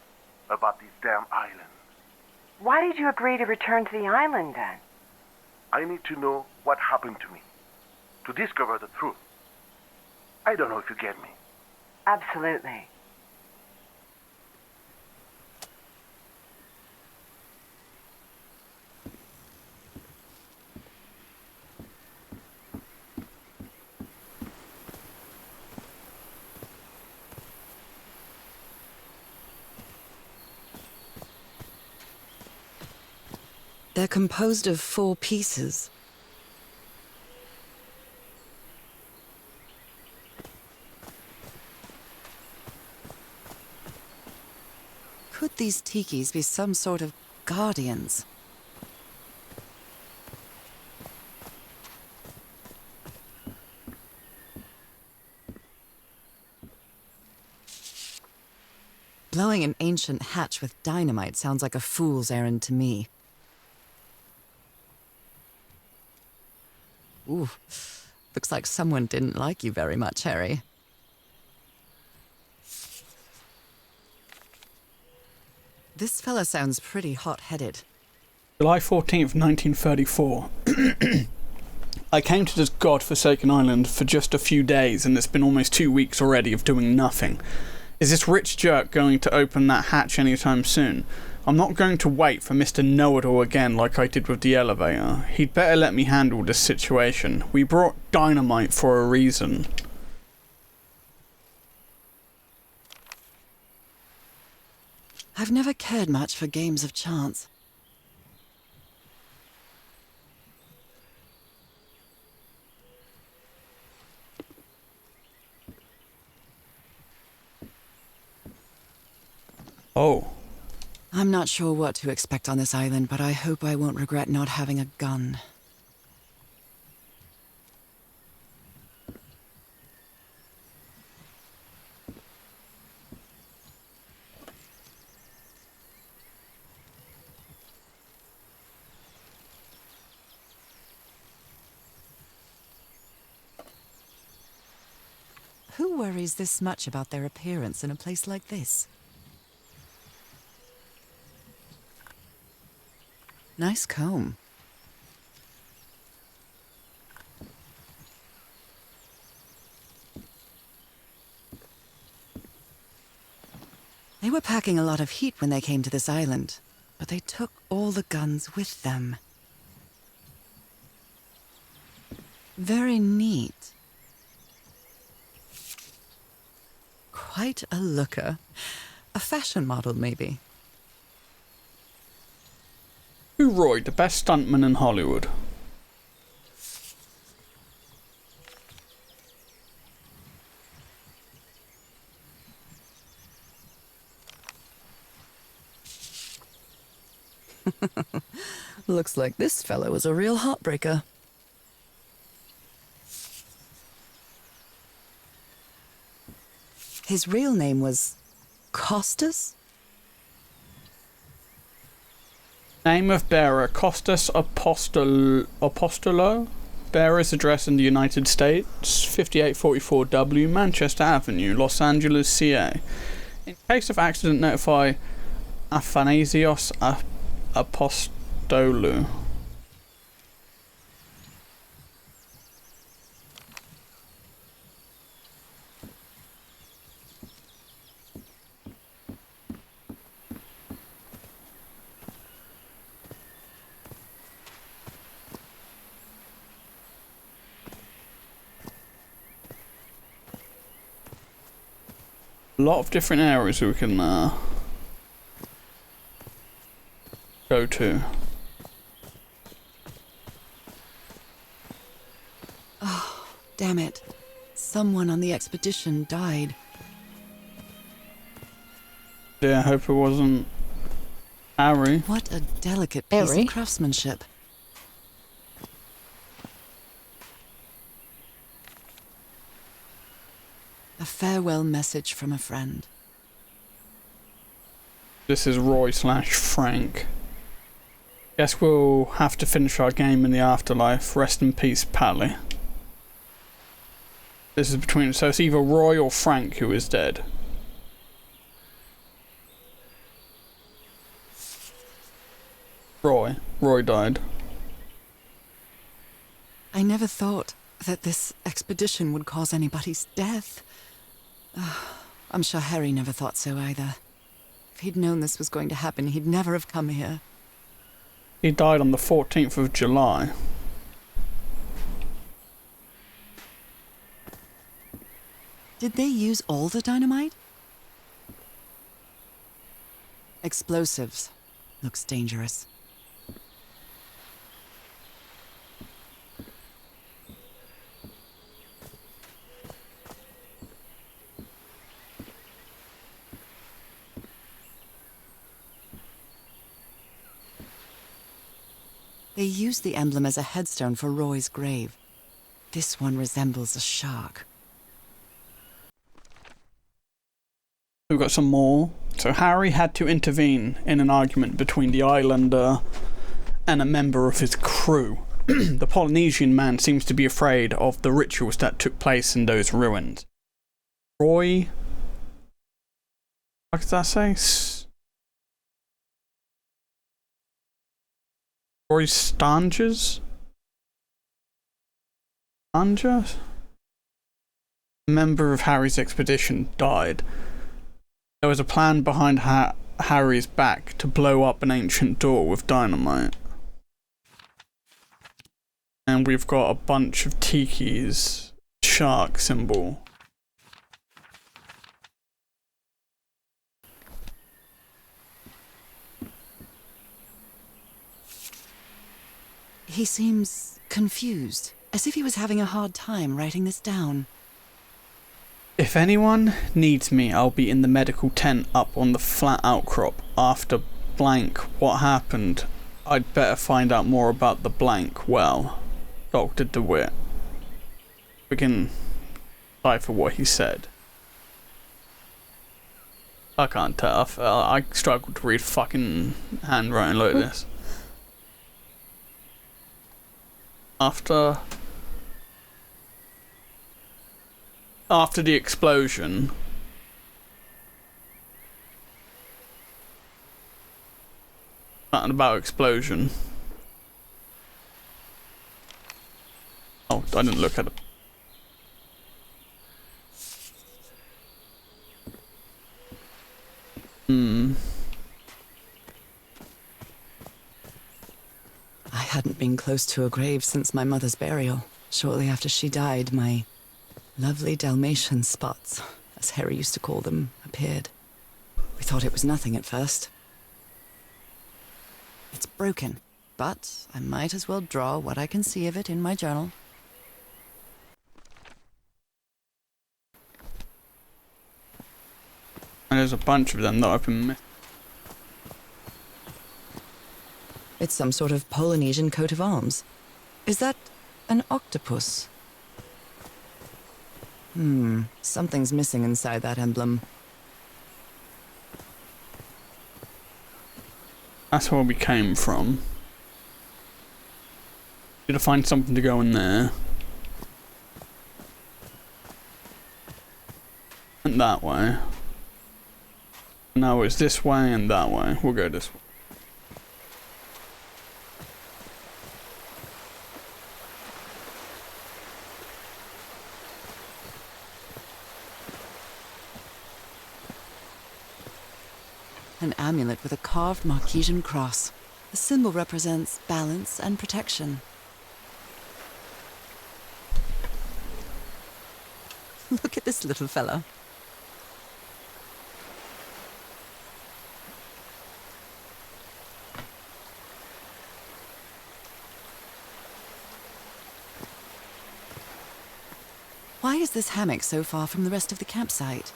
Speaker 6: about this damn island.
Speaker 5: Why did you agree to return to the island then?
Speaker 6: I need to know what happened to me, to discover the truth. I don't know if you get me.
Speaker 5: Absolutely.
Speaker 3: They're composed of 4 pieces. Could these tikis be some sort of guardians? Blowing an ancient hatch with dynamite sounds like a fool's errand to me. Ooh, looks like someone didn't like you very much, Harry. This fella sounds pretty hot-headed.
Speaker 1: July 14th, 1934. I came to this god-forsaken island for just a few days, and it's been almost 2 weeks already of doing nothing. Is this rich jerk going to open that hatch anytime soon? I'm not going to wait for Mr. Know-It-All again like I did with the elevator. He'd better let me handle this situation. We brought dynamite for a reason.
Speaker 3: I've never cared much for games of chance.
Speaker 1: Oh.
Speaker 3: I'm not sure what to expect on this island, but I hope I won't regret not having a gun. Who worries this much about their appearance in a place like this? Nice comb. They were packing a lot of heat when they came to this island, but they took all the guns with them. Very neat. quite a looker. A fashion model, maybe.
Speaker 1: Who Roy, the best stuntman in Hollywood?
Speaker 3: Looks like this fellow was a real heartbreaker. His real name was Costas?
Speaker 1: Name of bearer, Costas Apostolo. Bearer's address in the United States, 5844W, Manchester Avenue, Los Angeles, CA. In case of accident, notify Athanasios Apostolou. A lot of different areas we can go to.
Speaker 3: Oh, damn it. Someone on the expedition died.
Speaker 1: Yeah, I hope it wasn't Harry.
Speaker 3: What a delicate piece
Speaker 2: Harry?
Speaker 3: of craftsmanship. A farewell message from a friend.
Speaker 1: This is Roy / Frank. Guess we'll have to finish our game in the afterlife. Rest in peace, Pally. This is between, so it's either Roy or Frank who is dead. Roy. Roy died.
Speaker 3: I never thought that this expedition would cause anybody's death. I'm sure Harry never thought so either. If he'd known this was going to happen, he'd never have come here.
Speaker 1: He died on the 14th of July.
Speaker 3: Did they use all the dynamite? Explosives. Looks dangerous. They used the emblem as a headstone for Roy's grave. This one resembles a shark.
Speaker 1: We've got some more. So Harry had to intervene in an argument between the islander and a member of his crew. The Polynesian man seems to be afraid of the rituals that took place in those ruins. Roy... What does that say? Roy Stanges? Stanges? A member of Harry's expedition died. There was a plan behind Harry's back to blow up an ancient door with dynamite. And we've got a bunch of tikis. Shark symbol.
Speaker 3: He seems confused, as if he was having a hard time writing this down.
Speaker 1: If anyone needs me, I'll be in the medical tent up on the flat outcrop after blank what happened. I'd better find out more about the blank. Well, Dr. DeWitt. We can decipher what he said. I can't tell. I struggle to read fucking handwriting like this. After the explosion, something about explosion. Oh, I didn't look at it.
Speaker 3: I hadn't been close to a grave since my mother's burial. Shortly after she died, my lovely Dalmatian spots as Harry used to call them, appeared. We thought it was nothing at first. It's broken, but I might as well draw what I can see of it in my journal.
Speaker 1: And there's a bunch of them that I've been missing.
Speaker 3: It's some sort of Polynesian coat of arms. Is that an octopus? Something's missing inside that emblem.
Speaker 1: That's where we came from. Gotta find something to go in there. And that way. No, it's this way and that way. We'll go this way.
Speaker 3: An amulet with a carved Marquesian cross. The symbol represents balance and protection. Look at this little fella. Why is this hammock so far from the rest of the campsite?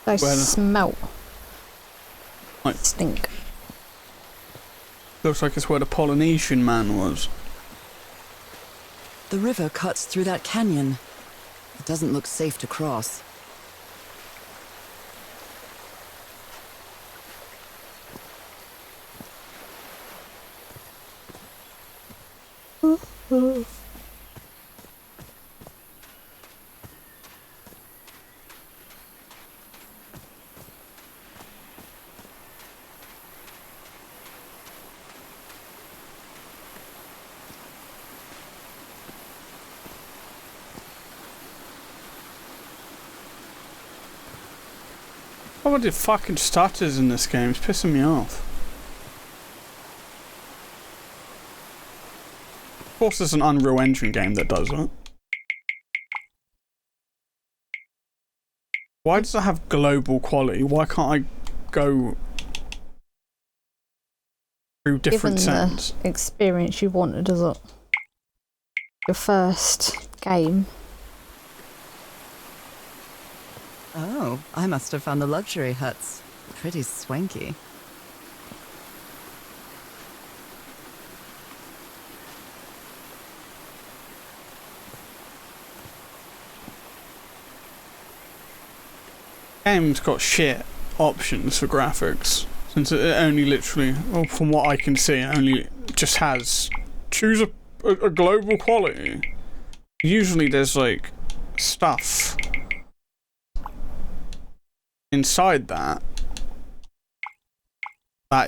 Speaker 2: They
Speaker 1: Well,
Speaker 2: smell.
Speaker 1: Like-
Speaker 2: Stink.
Speaker 1: Looks like it's where the Polynesian man was.
Speaker 3: The river cuts through that canyon. It doesn't look safe to cross.
Speaker 1: Oh, the fucking stutters in this game. It's pissing me off. Of course, there's an Unreal Engine game that does it. Why does it have global quality? Why can't I go through different
Speaker 2: Given
Speaker 1: sounds?
Speaker 2: the experience you wanted as a your first game.
Speaker 3: Oh, I must have found the luxury huts. Pretty swanky.
Speaker 1: Game's got shit options for graphics, since it only literally, well, from what I can see, it only just has choose a global quality. Usually there's like stuff inside that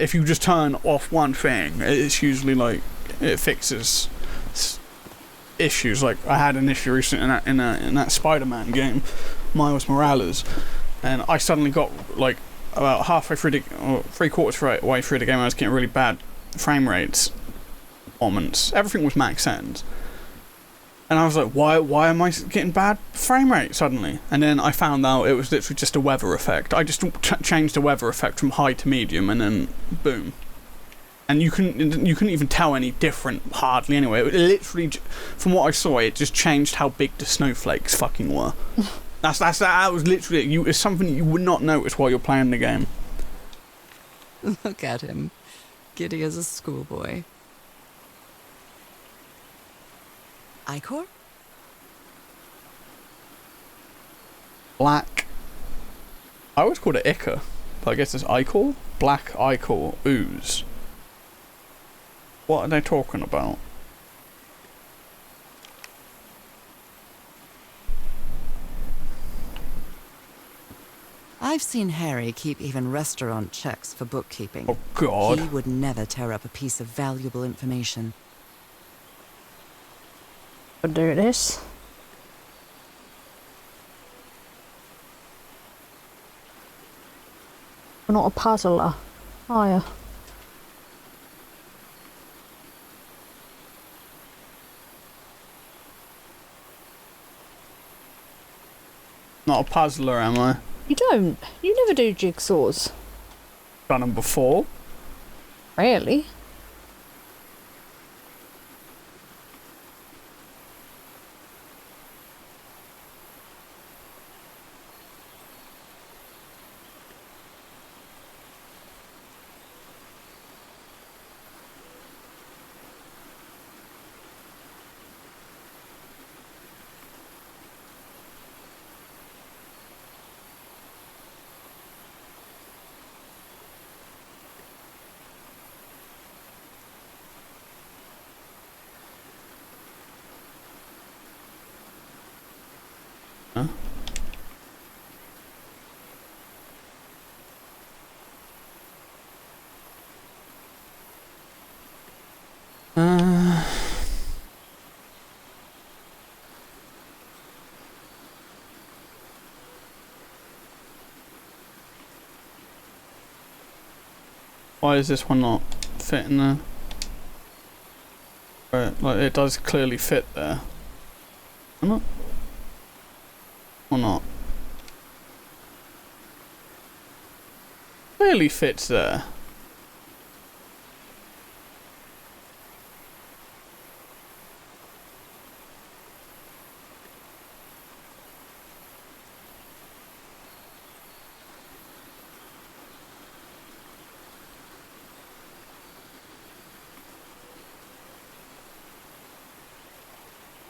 Speaker 1: if you just turn off one thing, it's usually like it fixes issues. Like I had an issue recently in that Spider-Man game, Miles Morales, and I suddenly got like about halfway through or 3/4 way through the game, I was getting really bad frame rates, performance. Everything was max end. And I was like, why am I getting bad frame rate suddenly? And then I found out it was literally just a weather effect. I just changed the weather effect from high to medium, and then boom. And you couldn't even tell any different hardly anyway. It literally, from what I saw, it just changed how big the snowflakes fucking were. that was literally it. It's something you would not notice while you're playing the game.
Speaker 3: Look at him. Giddy as a schoolboy. Ichor?
Speaker 1: Black. I always called it Ichor, but I guess it's Ichor? Black Ichor ooze. What are they talking about?
Speaker 3: I've seen Harry keep even restaurant checks for bookkeeping.
Speaker 1: Oh God.
Speaker 3: He would never tear up a piece of valuable information.
Speaker 2: I'll do this. We're not a puzzler, are you?
Speaker 1: Not a puzzler, am I?
Speaker 2: You don't. You never do jigsaws.
Speaker 1: Done them before.
Speaker 2: Really?
Speaker 1: Huh? Why is this one not fitting there? Right, like it does clearly fit there. Or not? Or not? Clearly fits there.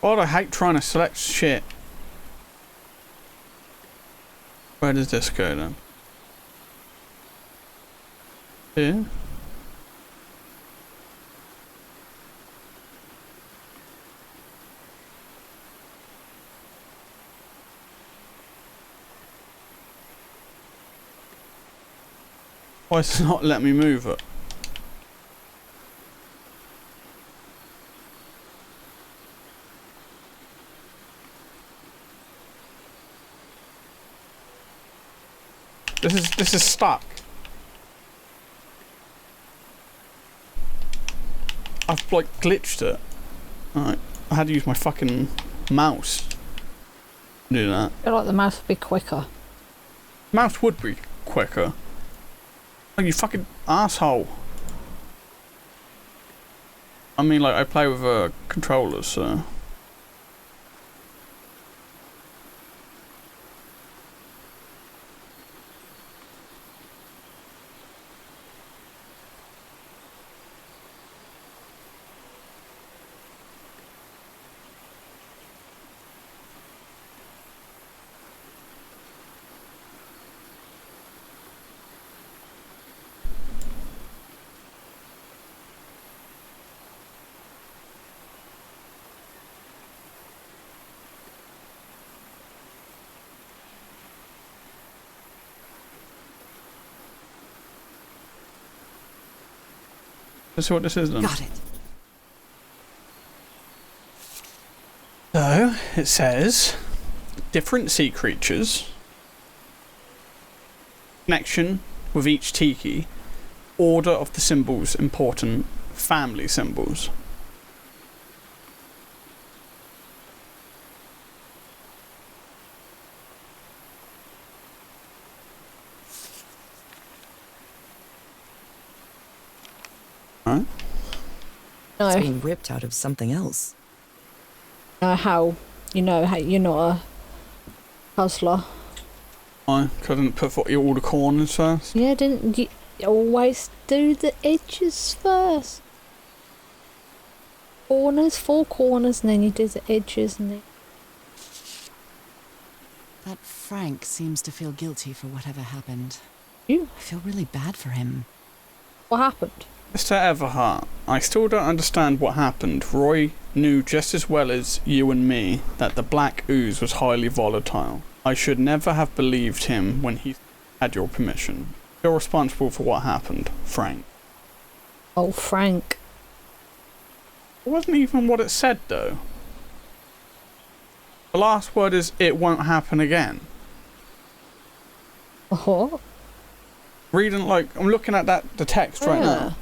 Speaker 1: God, I hate trying to select shit. Where does this go then? Here? Why does it not let me move it? This is stuck. I've like glitched it. Alright, I had to use my fucking mouse to do that.
Speaker 2: I feel like the mouse would be quicker.
Speaker 1: Mouse would be quicker. Oh, you fucking asshole. I mean, like, I play with a controller, so. Let's see what this is then.
Speaker 3: Got it.
Speaker 1: So, it says, different sea creatures, connection with each tiki, order of the symbols important, family symbols. Right?
Speaker 2: No.
Speaker 3: It's being ripped out of something else.
Speaker 2: How you're not a puzzler.
Speaker 1: Why? 'Cause I didn't put all the corners first.
Speaker 2: Yeah, didn't you always do the edges first? Four corners, and then you do the edges, and then.
Speaker 3: That Frank seems to feel guilty for whatever happened.
Speaker 2: You?
Speaker 3: I feel really bad for him.
Speaker 2: What happened?
Speaker 1: Mr. Everhart, I still don't understand what happened. Roy knew just as well as you and me that the black ooze was highly volatile. I should never have believed him when he had your permission. You're responsible for what happened, Frank.
Speaker 2: Oh, Frank.
Speaker 1: It wasn't even what it said, though. The last word is, it won't happen again.
Speaker 2: What?
Speaker 1: Reading, like, I'm looking at the text right now.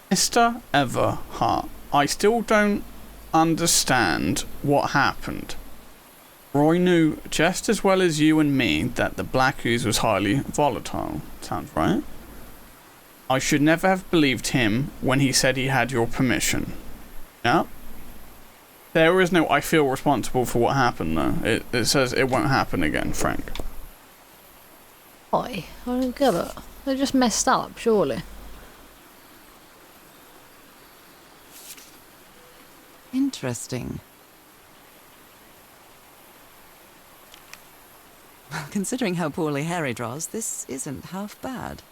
Speaker 1: Mr. Everhart, I still don't understand what happened. Roy knew just as well as you and me that the black ooze was highly volatile. Sounds right. I should never have believed him when he said he had your permission. Yeah? There is no I feel responsible for what happened, though. It says it won't happen again, Frank.
Speaker 2: Why? I don't get it. They just messed up, surely.
Speaker 3: Interesting. Considering how poorly Harry draws, this isn't half bad.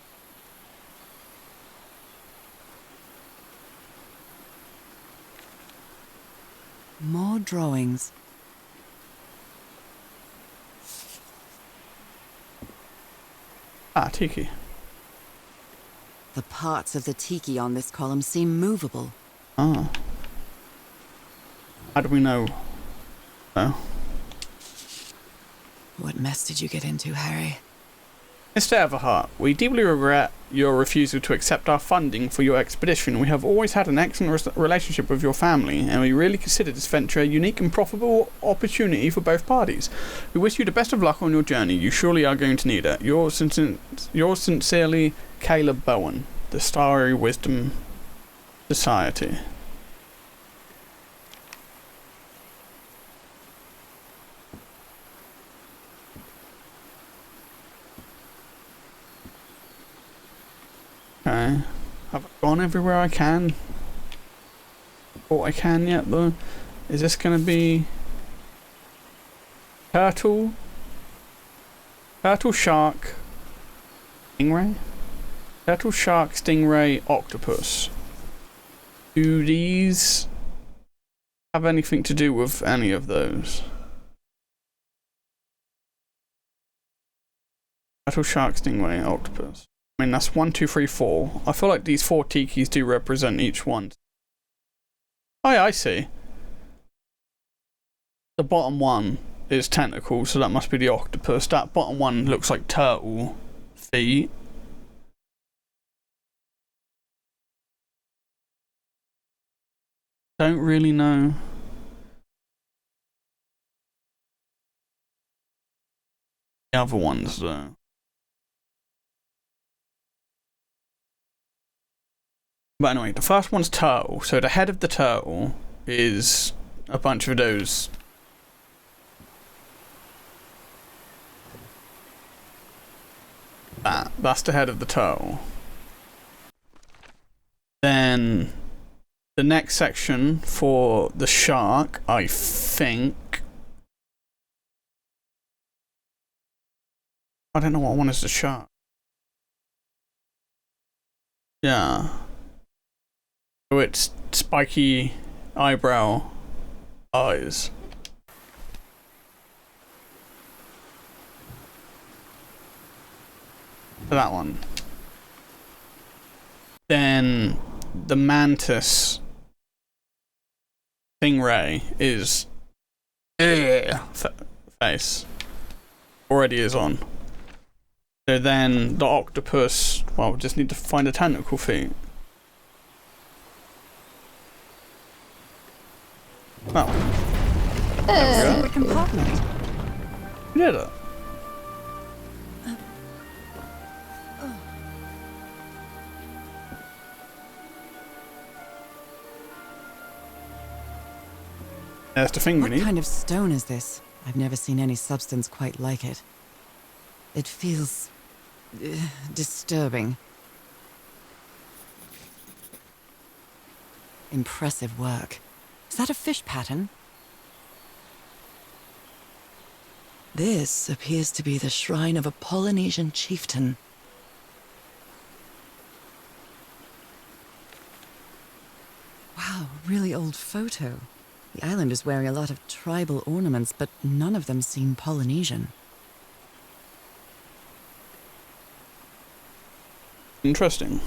Speaker 3: More drawings.
Speaker 1: Ah, Tiki.
Speaker 3: The parts of the tiki on this column seem movable.
Speaker 1: Ah. How do we know? Oh.
Speaker 3: What mess did you get into, Harry?
Speaker 1: Mr. Everhart, we deeply regret your refusal to accept our funding for your expedition. We have always had an excellent relationship with your family, and we really consider this venture a unique and profitable opportunity for both parties. We wish you the best of luck on your journey. You surely are going to need it. Yours sincerely, Caleb Bowen, the Starry Wisdom Society. Okay. Have I gone everywhere I can? What I can yet, though? Is this gonna be... Turtle? Turtle, shark... Stingray? Turtle, shark, stingray, octopus. Do these... have anything to do with any of those? Turtle, shark, stingray, octopus. I mean, that's 1, 2, 3, 4. I feel like these 4 tikis do represent each one. Oh, yeah, I see. The bottom one is tentacle, so that must be the octopus. That bottom one looks like turtle feet. Don't really know. The other ones, though. But anyway, the first one's turtle. So the head of the turtle is a bunch of those. That's the head of the turtle. Then the next section for the shark, I think. I don't know what one is the shark. Yeah. So it's spiky eyebrow eyes. That one. Then the mantis stingray is face. Already is on. So then the octopus, well, we just need to find a tentacle feet. Oh.
Speaker 3: Secret compartment.
Speaker 1: We did it. There's the thing we need.
Speaker 3: What kind of stone is this? I've never seen any substance quite like it. It feels... disturbing. Impressive work. Is that a fish pattern? This appears to be the shrine of a Polynesian chieftain. Wow, really old photo. The island is wearing a lot of tribal ornaments, but none of them seem Polynesian.
Speaker 1: Interesting.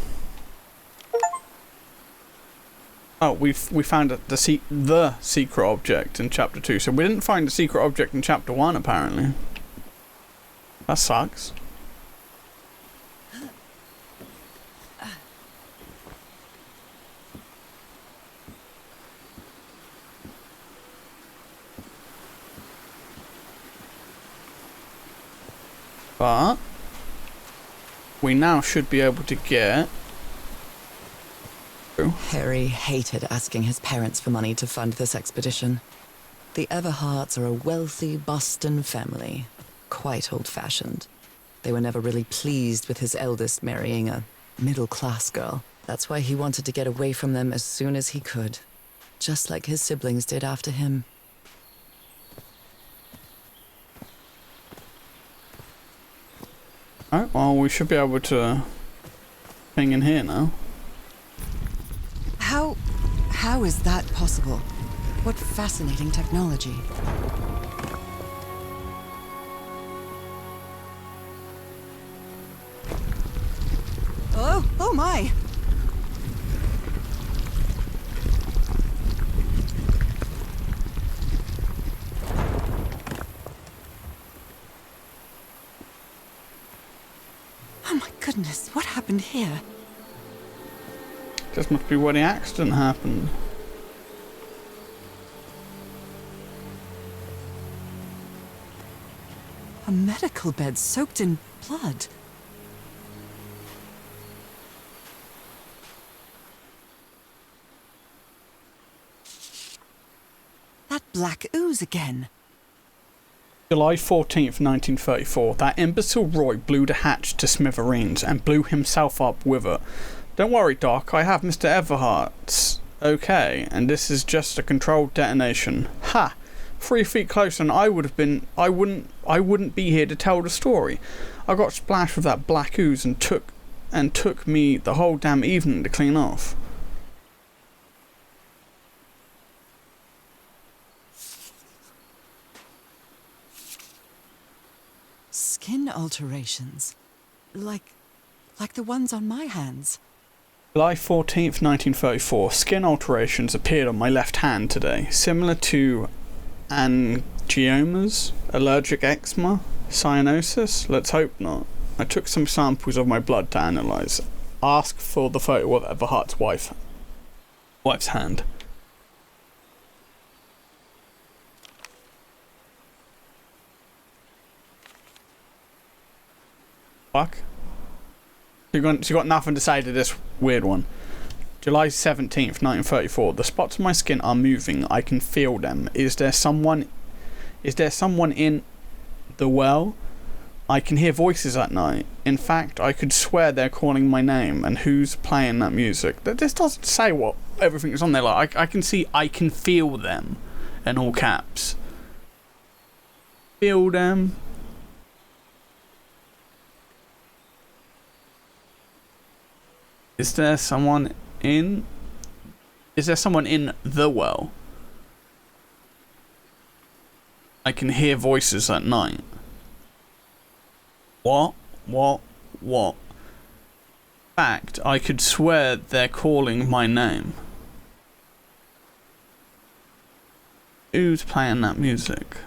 Speaker 1: Oh, we found the secret object in chapter 2. So we didn't find the secret object in chapter 1, apparently. That sucks. But we now should be able to get...
Speaker 3: Harry hated asking his parents for money to fund this expedition. The Everharts are a wealthy Boston family, quite old-fashioned. They were never really pleased with his eldest marrying a middle-class girl. That's why he wanted to get away from them as soon as he could, just like his siblings did after him.
Speaker 1: Alright, well, we should be able to ping in here now.
Speaker 3: How is that possible? What fascinating technology. Oh my! Oh my goodness, what happened here?
Speaker 1: This must be where the accident happened.
Speaker 3: A medical bed soaked in blood. That black ooze again.
Speaker 1: July 14th, 1934. That imbecile Roy blew the hatch to smithereens and blew himself up with it. Don't worry, Doc, I have Mr. Everhart's okay, and this is just a controlled detonation. Ha! 3 feet closer and I wouldn't be here to tell the story. I got splashed with that black ooze and took me the whole damn evening to clean off.
Speaker 3: Skin alterations. Like the ones on my hands.
Speaker 1: July 14th, 1934. Skin alterations appeared on my left hand today, similar to angiomas, allergic eczema, cyanosis. Let's hope not. I took some samples of my blood to analyse. Ask for the photo of Everhart's wife's hand. Fuck. She got nothing to say to this weird one. July 17th, 1934. The spots on my skin are moving. I can feel them. Is there someone in the well? I can hear voices at night. In fact, I could swear they're calling my name. And who's playing that music? This doesn't say what everything is on there. Like, I can see, I can feel them in all caps. Feel them. Is there someone in the well? I can hear voices at night. What? Fact, I could swear they're calling my name. Who's playing that music?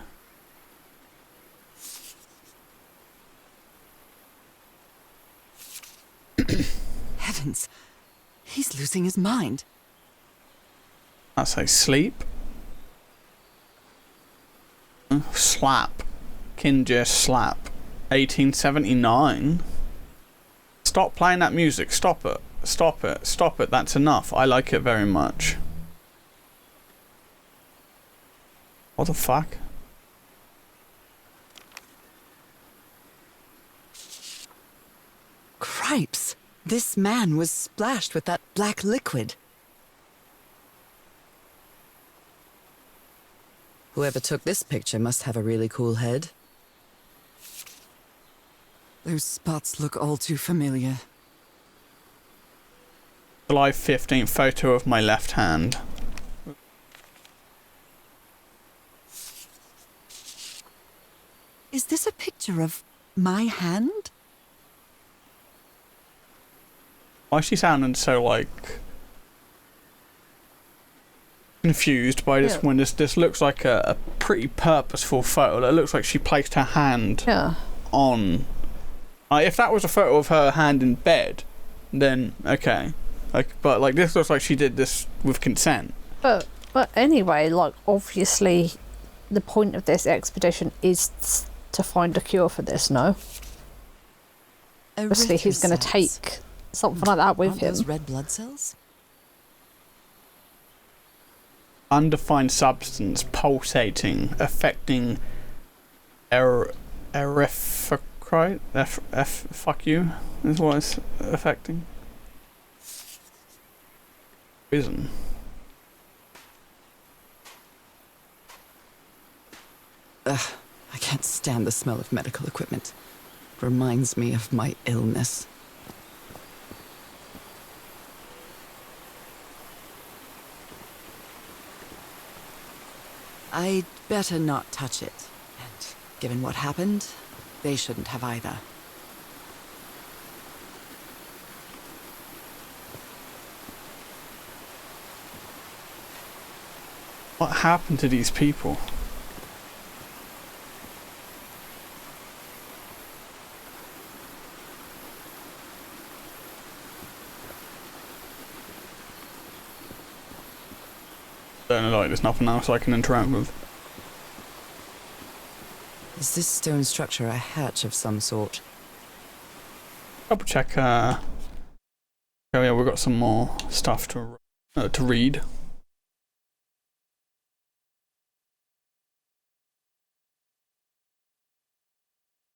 Speaker 3: Heavens, he's losing his mind.
Speaker 1: I say sleep. Slap. Kinja slap. 1879. Stop playing that music. Stop it. Stop it. Stop it. That's enough. I like it very much. What the fuck?
Speaker 3: Cripes. This man was splashed with that black liquid. Whoever took this picture must have a really cool head. Those spots look all too familiar.
Speaker 1: July 15th, photo of my left hand.
Speaker 3: Is this a picture of my hand?
Speaker 1: Why is she sounding so, like, confused by this when this looks like a pretty purposeful photo. It looks like she placed her hand on... if that was a photo of her hand in bed, then okay. But, like, this looks like she did this with consent.
Speaker 2: But anyway, like, obviously the point of this expedition is to find a cure for this, no? Obviously, he's going to take something like that with
Speaker 3: Aren't
Speaker 2: him.
Speaker 3: those red blood cells?
Speaker 1: Undefined substance pulsating, affecting erythrocyte. Fuck you, is what it's affecting. Poison.
Speaker 3: Ugh, I can't stand the smell of medical equipment. It reminds me of my illness. I'd better not touch it. And given what happened, they shouldn't have either.
Speaker 1: What happened to these people? Don't know, like there's nothing else I can interact with.
Speaker 3: Is this stone structure a hatch of some sort?
Speaker 1: Double check. Oh yeah, we've got some more stuff to read.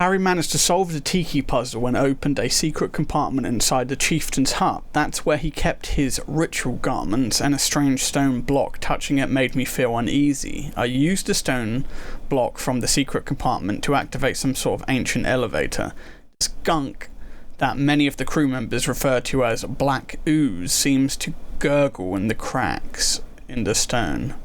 Speaker 1: Harry managed to solve the tiki puzzle when opened a secret compartment inside the chieftain's hut. That's where he kept his ritual garments, and a strange stone block touching it made me feel uneasy. I used the stone block from the secret compartment to activate some sort of ancient elevator. The skunk that many of the crew members refer to as black ooze seems to gurgle in the cracks in the stone.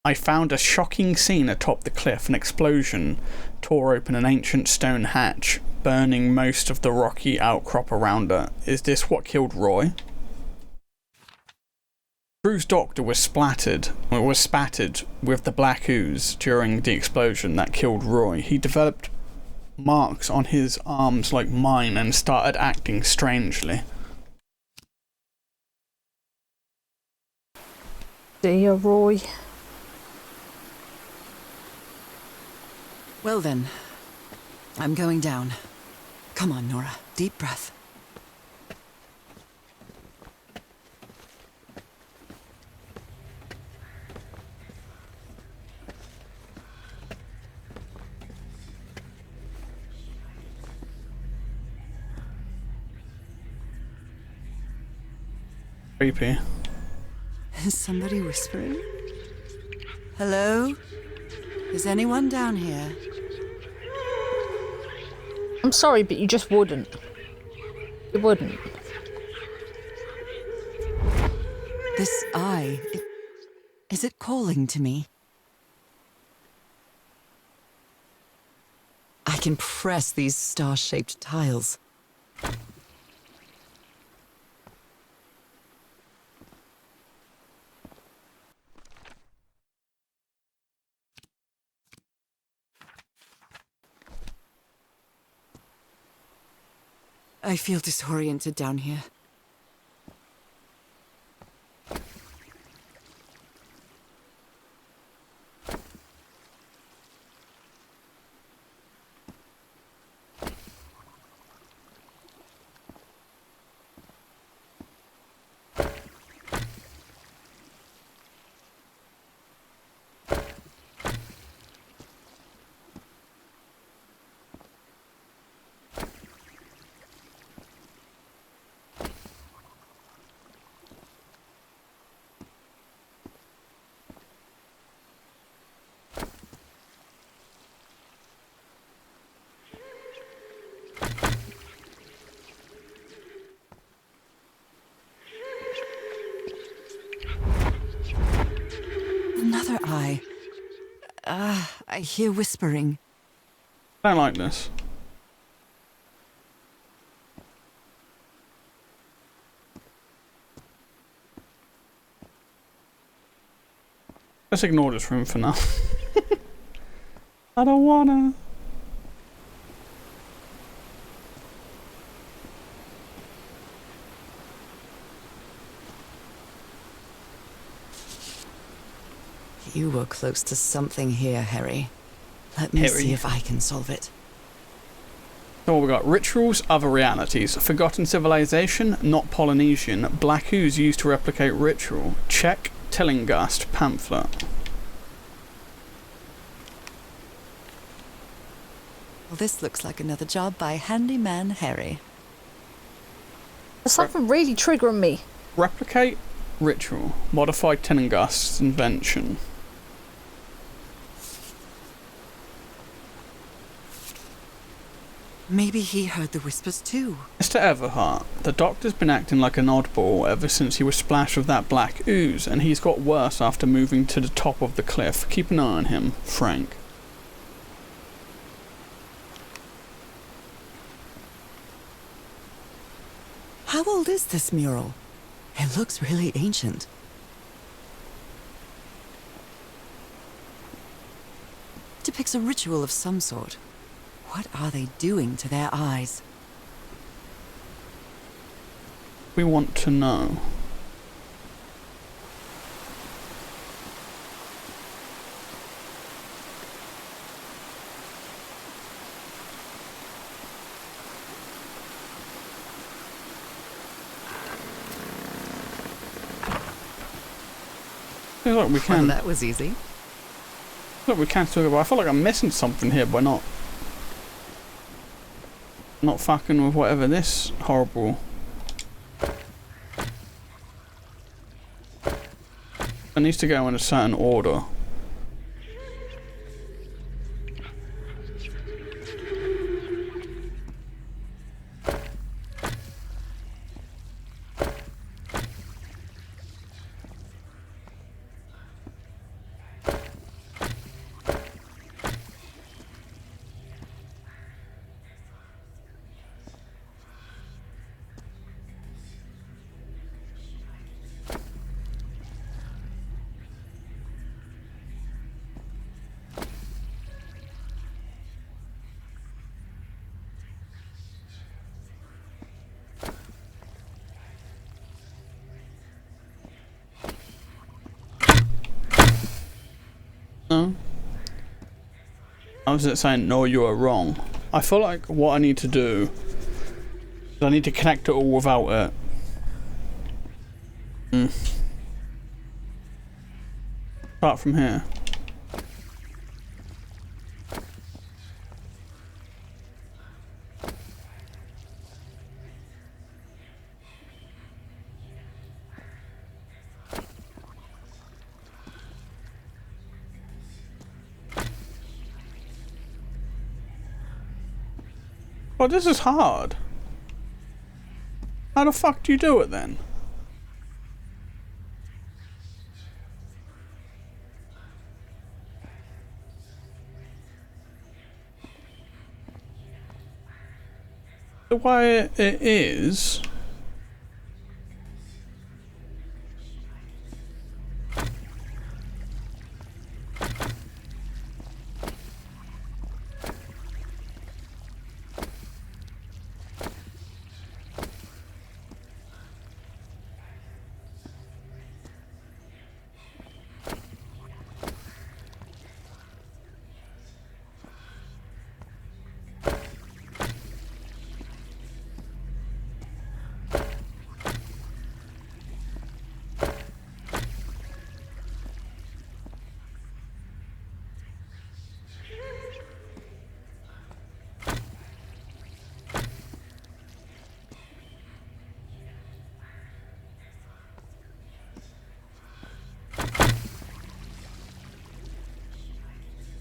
Speaker 1: I found a shocking scene atop the cliff. An explosion tore open an ancient stone hatch, burning most of the rocky outcrop around it. Is this what killed Roy? Drew's doctor was spattered with the black ooze during the explosion that killed Roy. He developed marks on his arms like mine and started acting strangely.
Speaker 2: Dear Roy.
Speaker 3: Well then, I'm going down. Come on, Nora. Deep breath.
Speaker 1: Creepy.
Speaker 3: Is somebody whispering? Hello? Is anyone down here?
Speaker 2: I'm sorry, but you just wouldn't. You wouldn't.
Speaker 3: This eye, is it calling to me? I can press these star-shaped tiles. I feel disoriented down here. Another eye. I hear whispering.
Speaker 1: I don't like this. Let's ignore this room for now. I don't wanna.
Speaker 3: You were close to something here, Harry. Let me see if I can solve it.
Speaker 1: So we got rituals, other realities, forgotten civilization, not Polynesian, black ooze used to replicate ritual, check, Tillinghast pamphlet.
Speaker 3: Well, this looks like another job by Handyman Harry.
Speaker 2: There's something really triggering me.
Speaker 1: Replicate, ritual, modified Tillinghast's invention.
Speaker 3: Maybe he heard the whispers too.
Speaker 1: Mr. Everhart, the doctor's been acting like an oddball ever since he was splashed with that black ooze, and he's got worse after moving to the top of the cliff. Keep an eye on him, Frank.
Speaker 3: How old is this mural? It looks really ancient. Depicts a ritual of some sort. What are they doing to their eyes?
Speaker 1: We want to know. Feels like we can.
Speaker 3: Well, that was easy.
Speaker 1: Look, we can talk about. I feel like I'm missing something here by not fucking with whatever this horrible. It needs to go in a certain order. No? I was it saying no, you are wrong. I feel like what I need to do is I need to connect it all without it. Start from here. Oh, this is hard. How the fuck do you do it then? The way it is...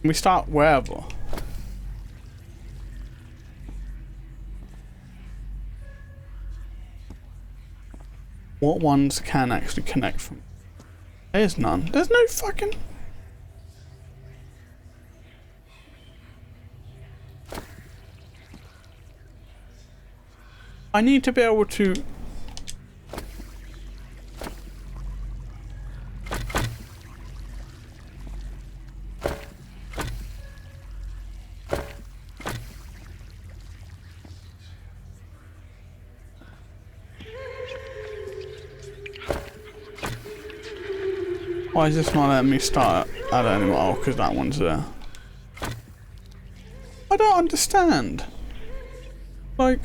Speaker 1: We start wherever. What ones can actually connect from? There's none. There's no fucking... I need to be able to... Why is this not letting me start at anymore? Oh, because that one's there. I don't understand. Like...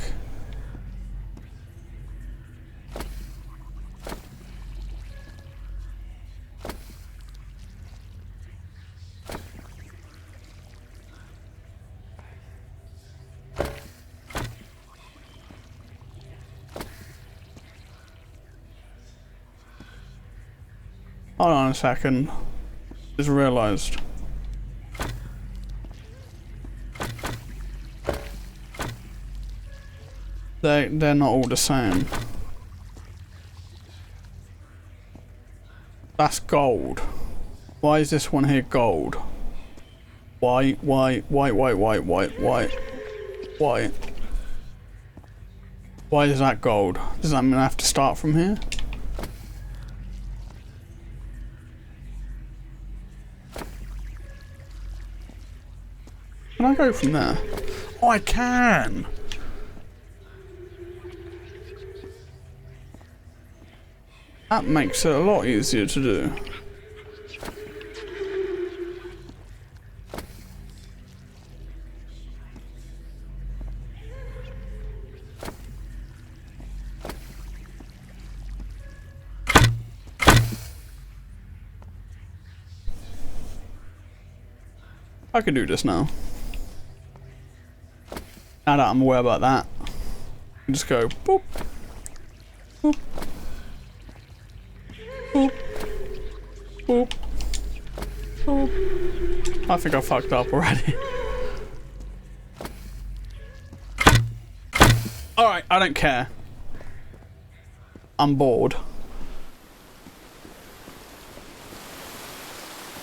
Speaker 1: Hold on a second. Just realised. They're not all the same. That's gold. Why is this one here gold? Why? Why is that gold? Does that mean I have to start from here? Can I go from there? Oh, I can! That makes it a lot easier to do. I can do this now. Now that I'm aware about that, just go boop, boop, boop, boop, boop. I think I fucked up already. Alright, I don't care. I'm bored.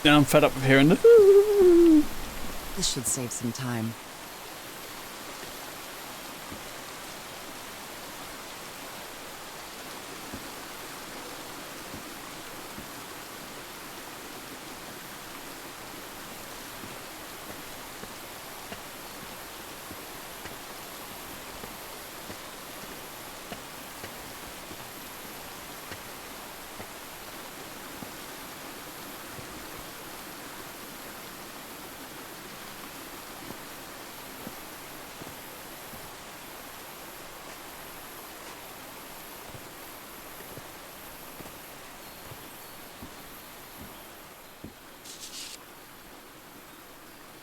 Speaker 1: Now I'm fed up with hearing the...
Speaker 3: This should save some time.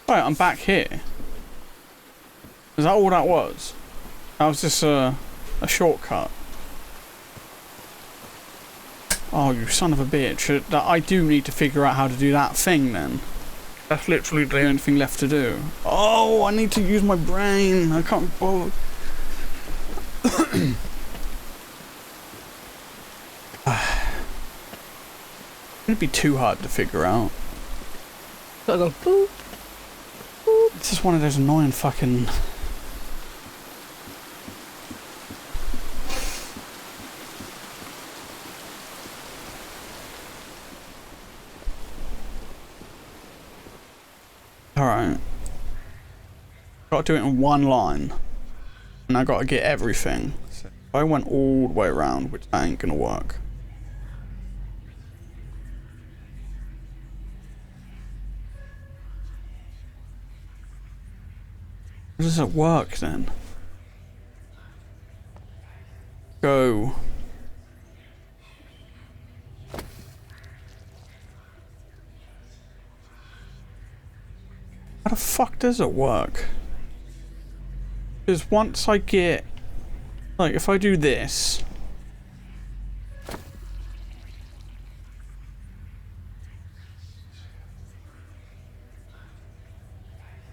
Speaker 1: Right, I'm back here. Is that all that was? That was just a shortcut. Oh, you son of a bitch. I do need to figure out how to do that thing then. That's literally the only thing left to do. Oh, I need to use my brain. I can't bother. It'd be too hard to figure out.
Speaker 2: Gotta go boop.
Speaker 1: This is one of those annoying fucking... Alright. Gotta do it in one line. And I gotta get everything. So if I went all the way around, which ain't gonna work. How does it work then? Go. How the fuck does it work? Because once I get... Like, if I do this...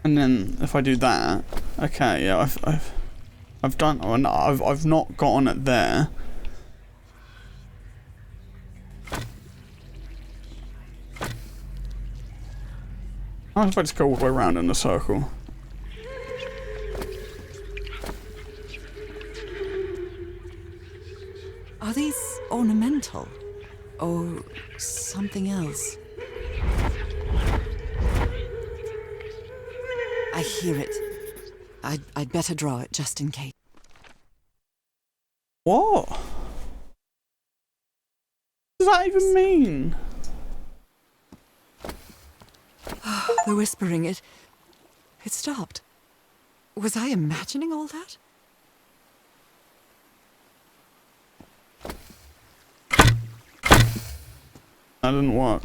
Speaker 1: And then if I do that, okay, yeah, I've done. Oh, no, I've not gotten it there. How if I just go all the way around in a circle?
Speaker 3: Are these ornamental? Or something else? I hear it. I'd better draw it just in case.
Speaker 1: What? What does that even mean?
Speaker 3: The whispering, it stopped. Was I imagining all that?
Speaker 1: That didn't work.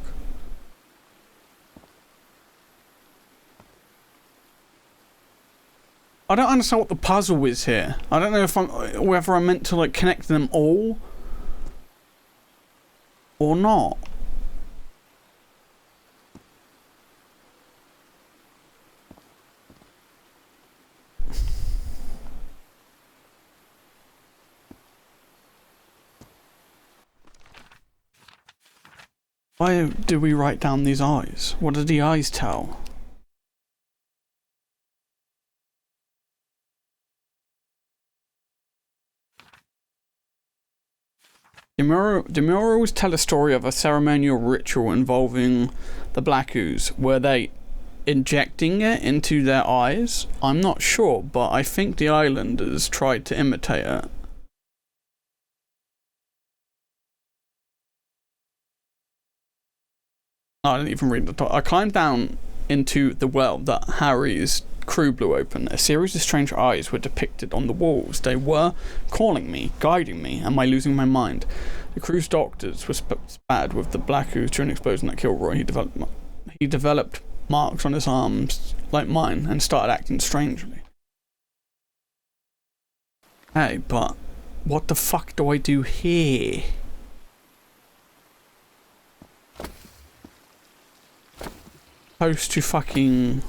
Speaker 1: I don't understand what the puzzle is here. I don't know if whether I'm meant to like connect them all or not. Why do we write down these eyes? What do the eyes tell? The murals tell a story of a ceremonial ritual involving the black ooze. Were they injecting it into their eyes? I'm not sure, but I think the islanders tried to imitate it. I didn't even read the top. I climbed down into the well that Harry's crew blew open. A series of strange eyes were depicted on the walls. They were calling me, guiding me. Am I losing my mind? The crew's doctors were spattered with the black ooze during explosion at Kilroy. He developed marks on his arms like mine and started acting strangely. Hey, but what the fuck do I do here? Supposed to fucking...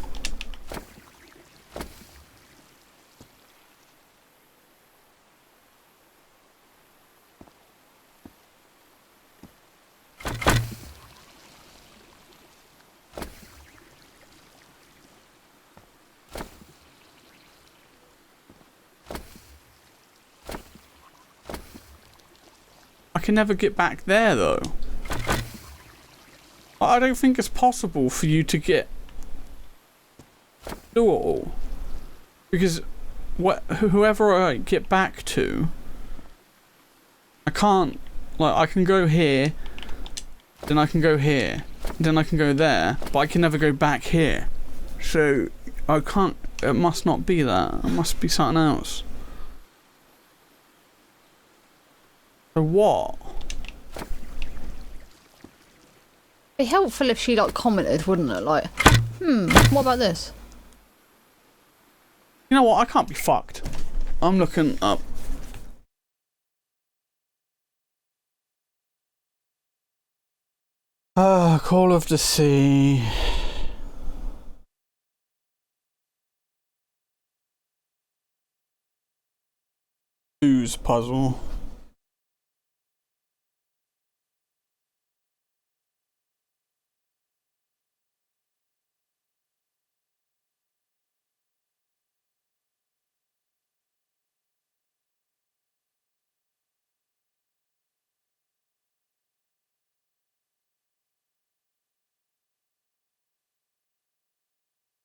Speaker 1: I can never get back there though. I don't think it's possible for you to do it all. Because whoever I get back to, I can't, like, I can go here, then I can go here, then I can go there, but I can never go back here. So, I can't, it must not be that. It must be something else. So what?
Speaker 2: It'd be helpful if she like commented, wouldn't it? Like, what about this?
Speaker 1: You know what? I can't be fucked. I'm looking up. Call of the Sea. Ooze puzzle.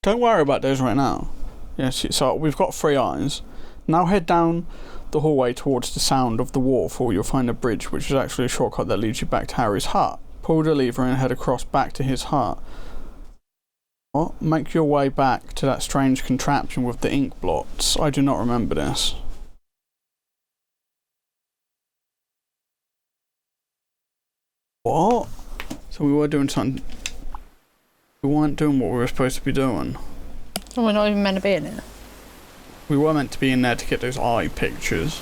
Speaker 1: Don't worry about those right now. Yes, so we've got 3 eyes. Now head down the hallway towards the sound of the waterfall. You'll find a bridge, which is actually a shortcut that leads you back to Harry's hut. Pull the lever and head across back to his hut. What? Make your way back to that strange contraption with the ink blots. I do not remember this. What? So we were doing something... We weren't doing what we were supposed to be doing.
Speaker 2: Oh, we're not even meant to be in it.
Speaker 1: We were meant to be in there to get those eye pictures.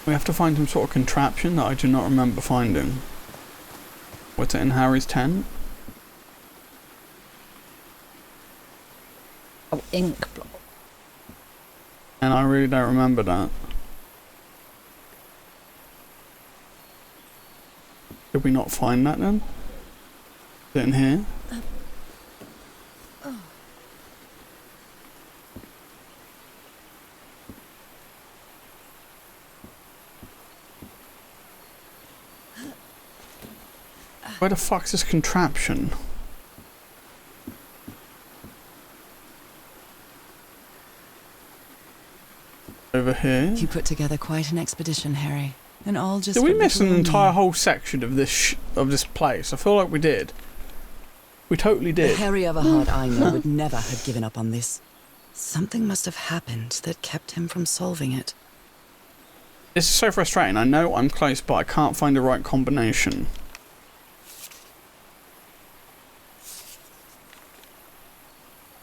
Speaker 1: We have to find some sort of contraption that I do not remember finding. What's it in Harry's tent?
Speaker 2: Oh, ink block.
Speaker 1: And I really don't remember that. Did we not find that then? Is it in here? Where the fuck's this contraption? Over over here.
Speaker 3: You put together quite an expedition, Harry. And all just
Speaker 1: Did we
Speaker 3: for
Speaker 1: miss an
Speaker 3: little
Speaker 1: entire
Speaker 3: me.
Speaker 1: whole section of this place? I feel like we did. We totally
Speaker 3: The
Speaker 1: did.
Speaker 3: Harry Everhard I know would never have given up on this. Something must have happened that kept him from solving it.
Speaker 1: This is so frustrating. I know I'm close, but I can't find the right combination.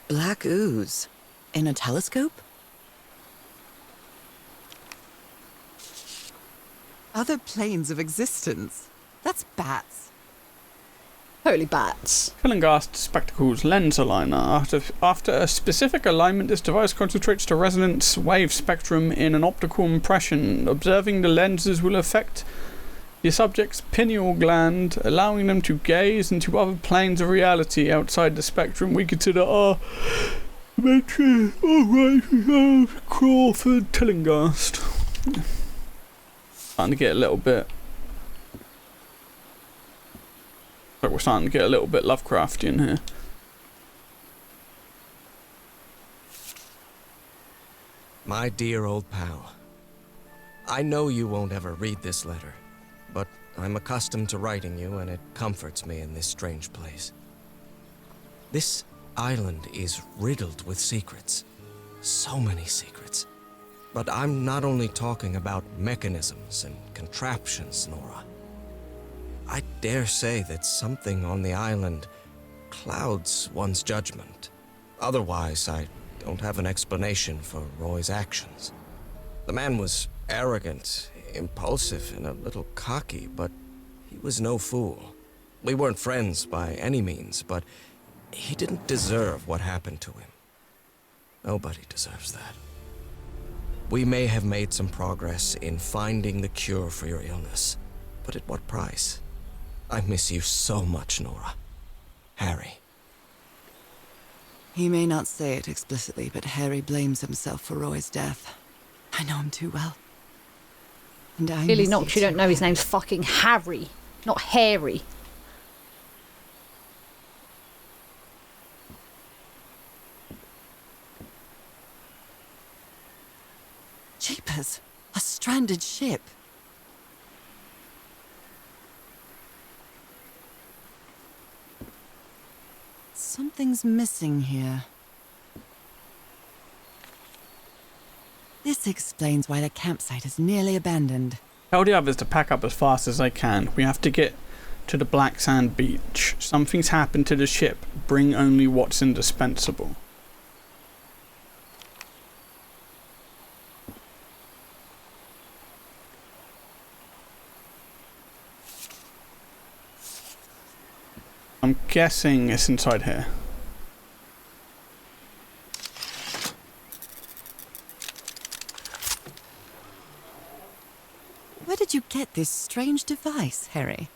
Speaker 3: Black ooze. In a telescope? Other planes of existence. That's bats.
Speaker 2: Totally bats.
Speaker 1: Tillinghast Spectacles Lens Aligner. After a specific alignment, this device concentrates the resonance wave spectrum in an optical impression. Observing the lenses will affect the subject's pineal gland, allowing them to gaze into other planes of reality outside the spectrum we consider our dimension. Alright, Crawford Tillinghast. Starting to get a little bit. Like we're starting to get a little bit Lovecraftian here.
Speaker 7: My dear old pal, I know you won't ever read this letter, but I'm accustomed to writing you and it comforts me in this strange place. This island is riddled with secrets. So many secrets. But I'm not only talking about mechanisms and contraptions, Nora. I dare say that something on the island clouds one's judgment. Otherwise, I don't have an explanation for Roy's actions. The man was arrogant, impulsive, and a little cocky, but he was no fool. We weren't friends by any means, but he didn't deserve what happened to him. Nobody deserves that. We may have made some progress in finding the cure for your illness, but at what price? I miss you so much, Nora. Harry.
Speaker 3: He may not say it explicitly, but Harry blames himself for Roy's death. I know him too well. And I
Speaker 2: Clearly
Speaker 3: miss
Speaker 2: not, you don't know his name's fucking Harry, not Harry.
Speaker 3: Jeepers, a stranded ship. Something's missing here. This explains why the campsite is nearly abandoned.
Speaker 1: Tell the others to pack up as fast as they can. We have to get to the black sand beach. Something's happened to the ship. Bring only what's indispensable. I'm guessing it's inside here.
Speaker 3: Where did you get this strange device, Harry?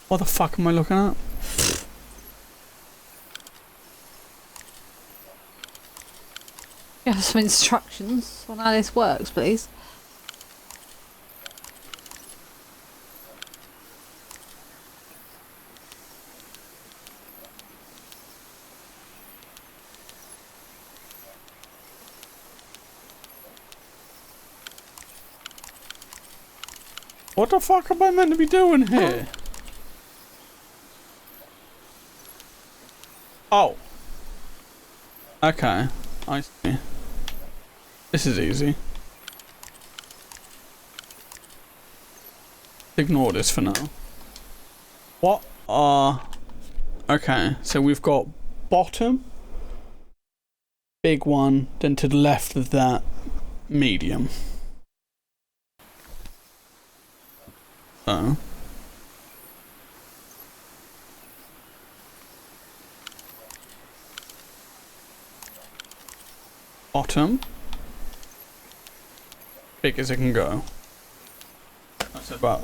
Speaker 1: What the fuck am I looking at?
Speaker 2: You have some instructions on how this works, please.
Speaker 1: What the fuck am I meant to be doing here? Oh. Okay. I see. This is easy. Ignore this for now. What are... Okay, so we've got bottom, big one, then to the left of that, medium. So... Bottom. Big as it can go. That's about...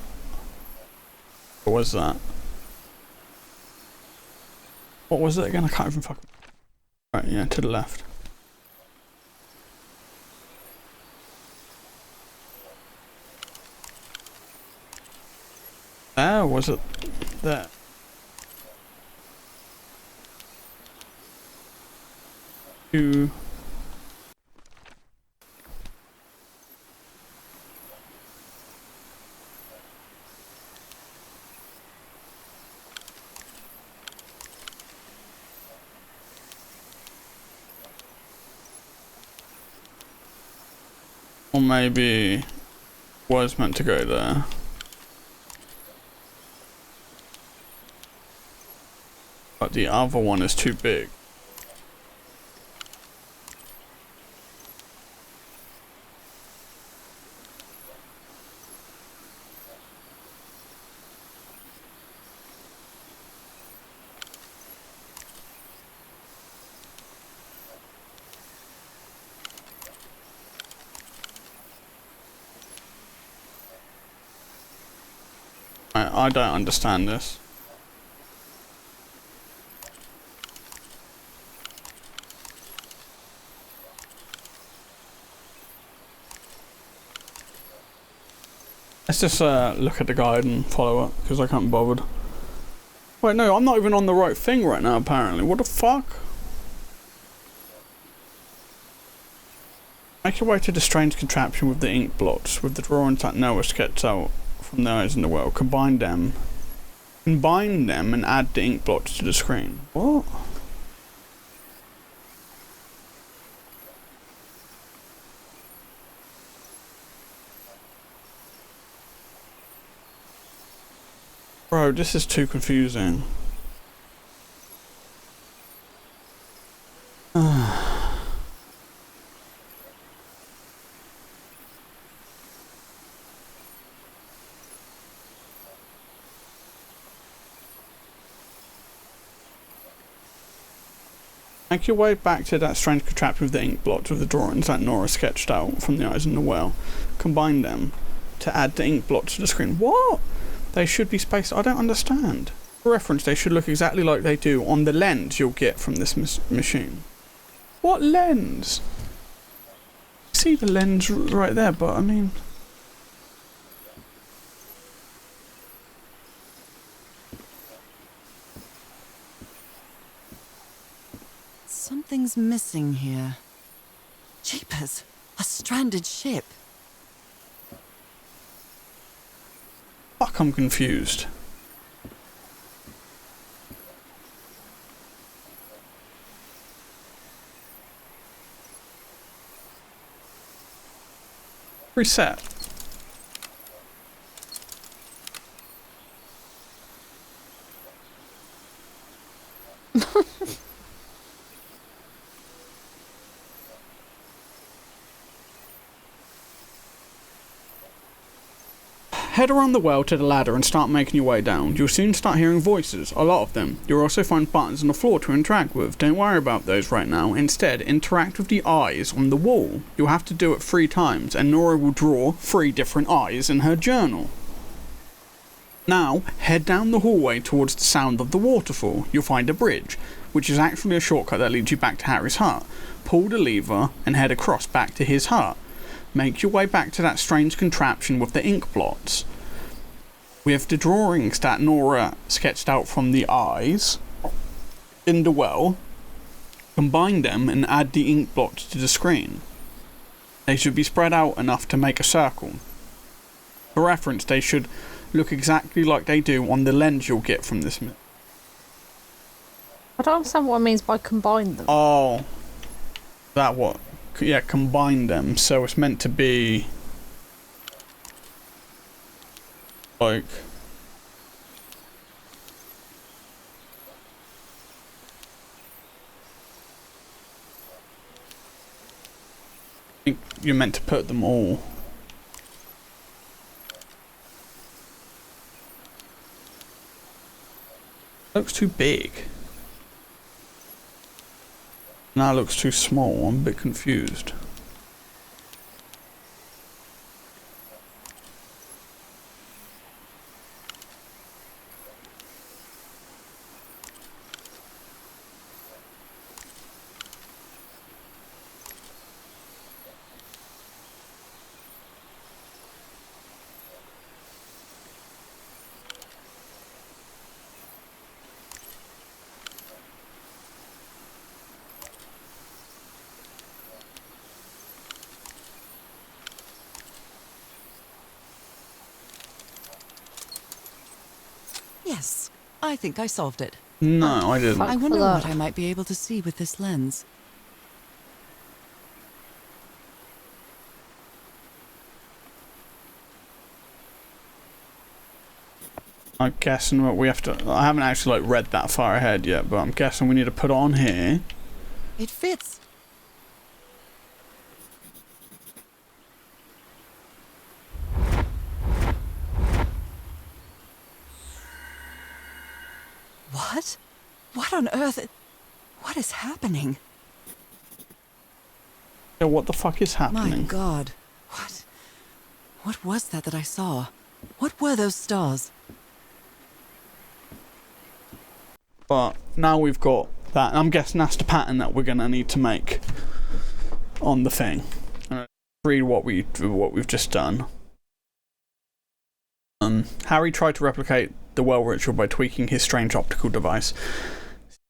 Speaker 1: What was that? What was it again? I can't even fucking... Right, yeah, to the left. There, was it? there. To or maybe was meant to go there. But the other one is too big. I don't understand this. Let's just look at the guide and follow it, because I can't be bothered. Wait, no, I'm not even on the right thing right now, apparently. What the fuck? Make your way to the strange contraption with the ink blots, with the drawings that Noah sketched out from the eyes in the well. Combine them and add the ink blots to the screen. What? Bro, this is too confusing. Make your way back to that strange contraption with the ink blots with the drawings that Nora sketched out from the eyes in the well. Combine them to add the ink blots to the screen. What? They should be spaced. I don't understand. For reference, they should look exactly like they do on the lens you'll get from this machine. What lens? See the lens right there, but I mean...
Speaker 3: Something's missing here. Jeepers, a stranded ship.
Speaker 1: Fuck, I'm confused. Reset. Head around the well to the ladder and start making your way down. You'll soon start hearing voices, a lot of them. You'll also find buttons on the floor to interact with. Don't worry about those right now. Instead, interact with the eyes on the wall. You'll have to do it 3 times, and Nora will draw 3 different eyes in her journal. Now, head down the hallway towards the sound of the waterfall. You'll find a bridge, which is actually a shortcut that leads you back to Harry's hut. Pull the lever and head across back to his hut. Make your way back to that strange contraption with the ink blots. With the drawings that Nora sketched out from the eyes in the well, combine them and add the ink blots to the screen. They should be spread out enough to make a circle. For reference, they should look exactly like they do on the lens you'll get from this.
Speaker 2: I don't understand what it means by combine them.
Speaker 1: Oh, that what? Yeah, combine them. So it's meant to be like I think you're meant to put them all. Looks too big. Now it looks too small. I'm a bit confused.
Speaker 3: Yes, I think I solved it.
Speaker 1: No, I didn't.
Speaker 3: I wonder
Speaker 2: that.
Speaker 3: what I might be able to see with this lens.
Speaker 1: I'm guessing what we have to... I haven't actually like read that far ahead yet, but I'm guessing we need to put on here.
Speaker 3: It fits. What? What on earth? What is happening?
Speaker 1: Yeah, what the fuck is
Speaker 3: My
Speaker 1: happening?
Speaker 3: God. What was that I saw? What were those stars?
Speaker 1: But now we've got that. I'm guessing that's the pattern that we're gonna need to make on the thing. Read what we've just done. Harry tried to replicate the well ritual by tweaking his strange optical device,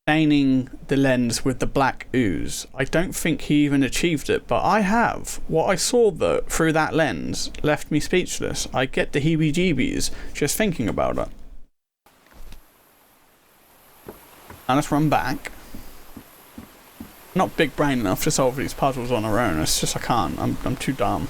Speaker 1: staining the lens with the black ooze. I don't think he even achieved it, but I have. What I saw through that lens left me speechless. I get the heebie-jeebies just thinking about it. Now let's run back. Not big brain enough to solve these puzzles on our own. It's just I can't. I'm too dumb.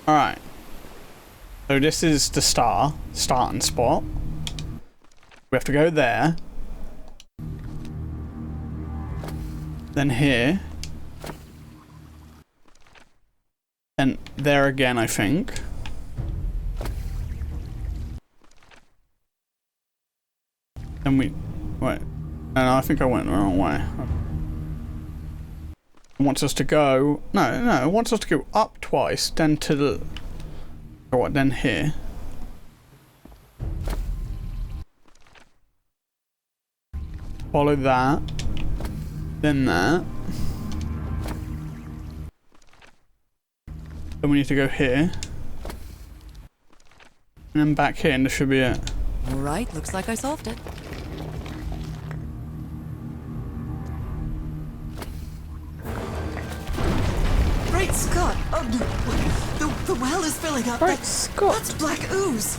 Speaker 1: Alright. So this is the starting spot. We have to go there. Then here. And there again, I think. Then we... Wait. No, I think I went the wrong way. It wants us to go... No, it wants us to go up twice, then to the... Or what, then here. Follow that. Then that. Then we need to go here. And then back here, and this should be it.
Speaker 3: All right, looks like I solved it. Great Scott! Oh, the well is filling up.
Speaker 2: Great Scott!
Speaker 3: That's black ooze.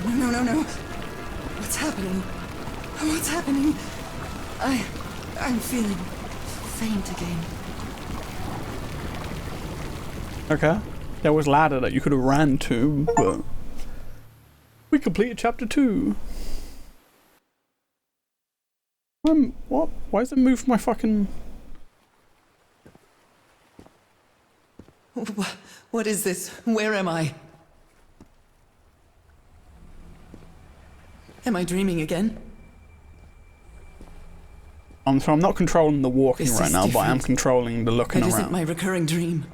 Speaker 3: No. What's happening? What's happening? I'm feeling faint again.
Speaker 1: Okay. There was ladder that you could have ran to, but... We completed chapter 2. What? Why does it move my fucking...
Speaker 3: What is this? Where am I? Am I dreaming again?
Speaker 1: So I'm not controlling the walking
Speaker 3: This
Speaker 1: right
Speaker 3: is
Speaker 1: now, but I am
Speaker 3: different.
Speaker 1: controlling the looking
Speaker 3: It isn't
Speaker 1: around.
Speaker 3: my recurring dream.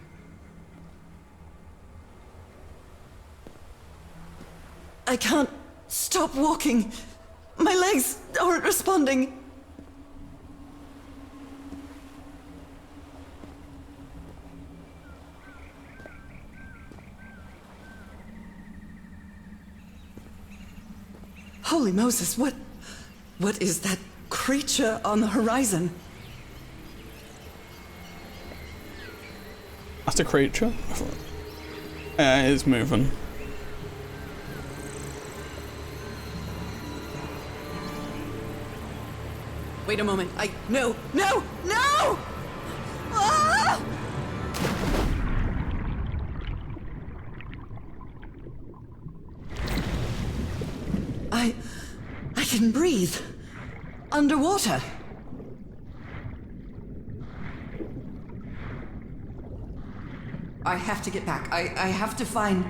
Speaker 3: I can't stop walking. My legs aren't responding. Holy Moses, what is that creature on the horizon?
Speaker 1: That's a creature? Yeah, it is moving.
Speaker 3: Wait a moment. No! Ah! I can breathe. Underwater. I have to get back. I have to find...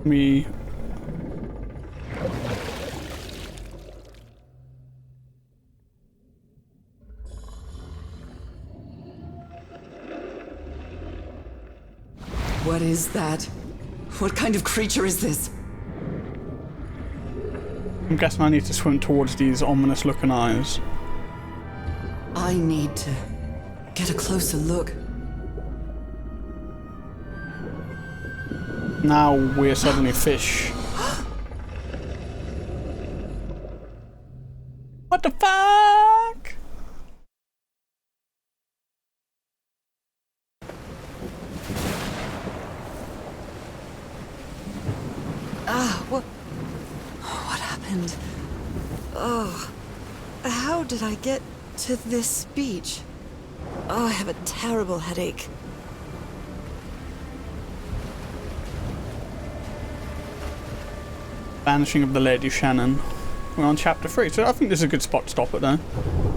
Speaker 1: Me.
Speaker 3: What is that? What kind of creature is this?
Speaker 1: I'm guessing I need to swim towards these ominous looking eyes.
Speaker 3: I need to get a closer look.
Speaker 1: Now we're suddenly fish. What the fuck?
Speaker 3: What happened? Oh, how did I get to this beach? Oh, I have a terrible headache.
Speaker 1: Vanishing of the Lady Shannon. We're on chapter 3, so I think this is a good spot to stop it though.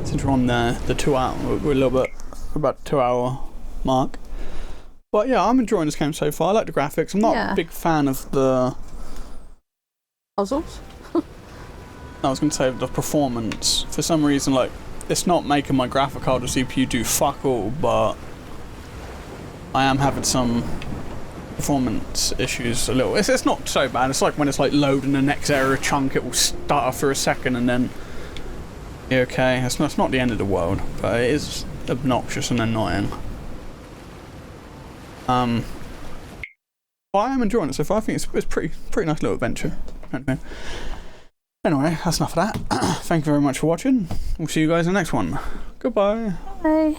Speaker 1: Since we're on the 2 hour, we're a little bit about the 2 hour mark. But yeah, I'm enjoying this game so far. I like the graphics. I'm not a big fan of the
Speaker 2: Puzzles?
Speaker 1: I was going to say the performance. For some reason, like, it's not making my graphic card or CPU do fuck all, but I am having some performance issues a little. It's not so bad. It's like when it's like loading the next area chunk, it will stutter for a second and then you're okay. It's not the end of the world, but it is obnoxious and annoying. But I am enjoying it so far. I think it's pretty nice little adventure. Anyway, that's enough of that. Thank you very much for watching. We'll see you guys in the next one. Goodbye.
Speaker 2: Bye.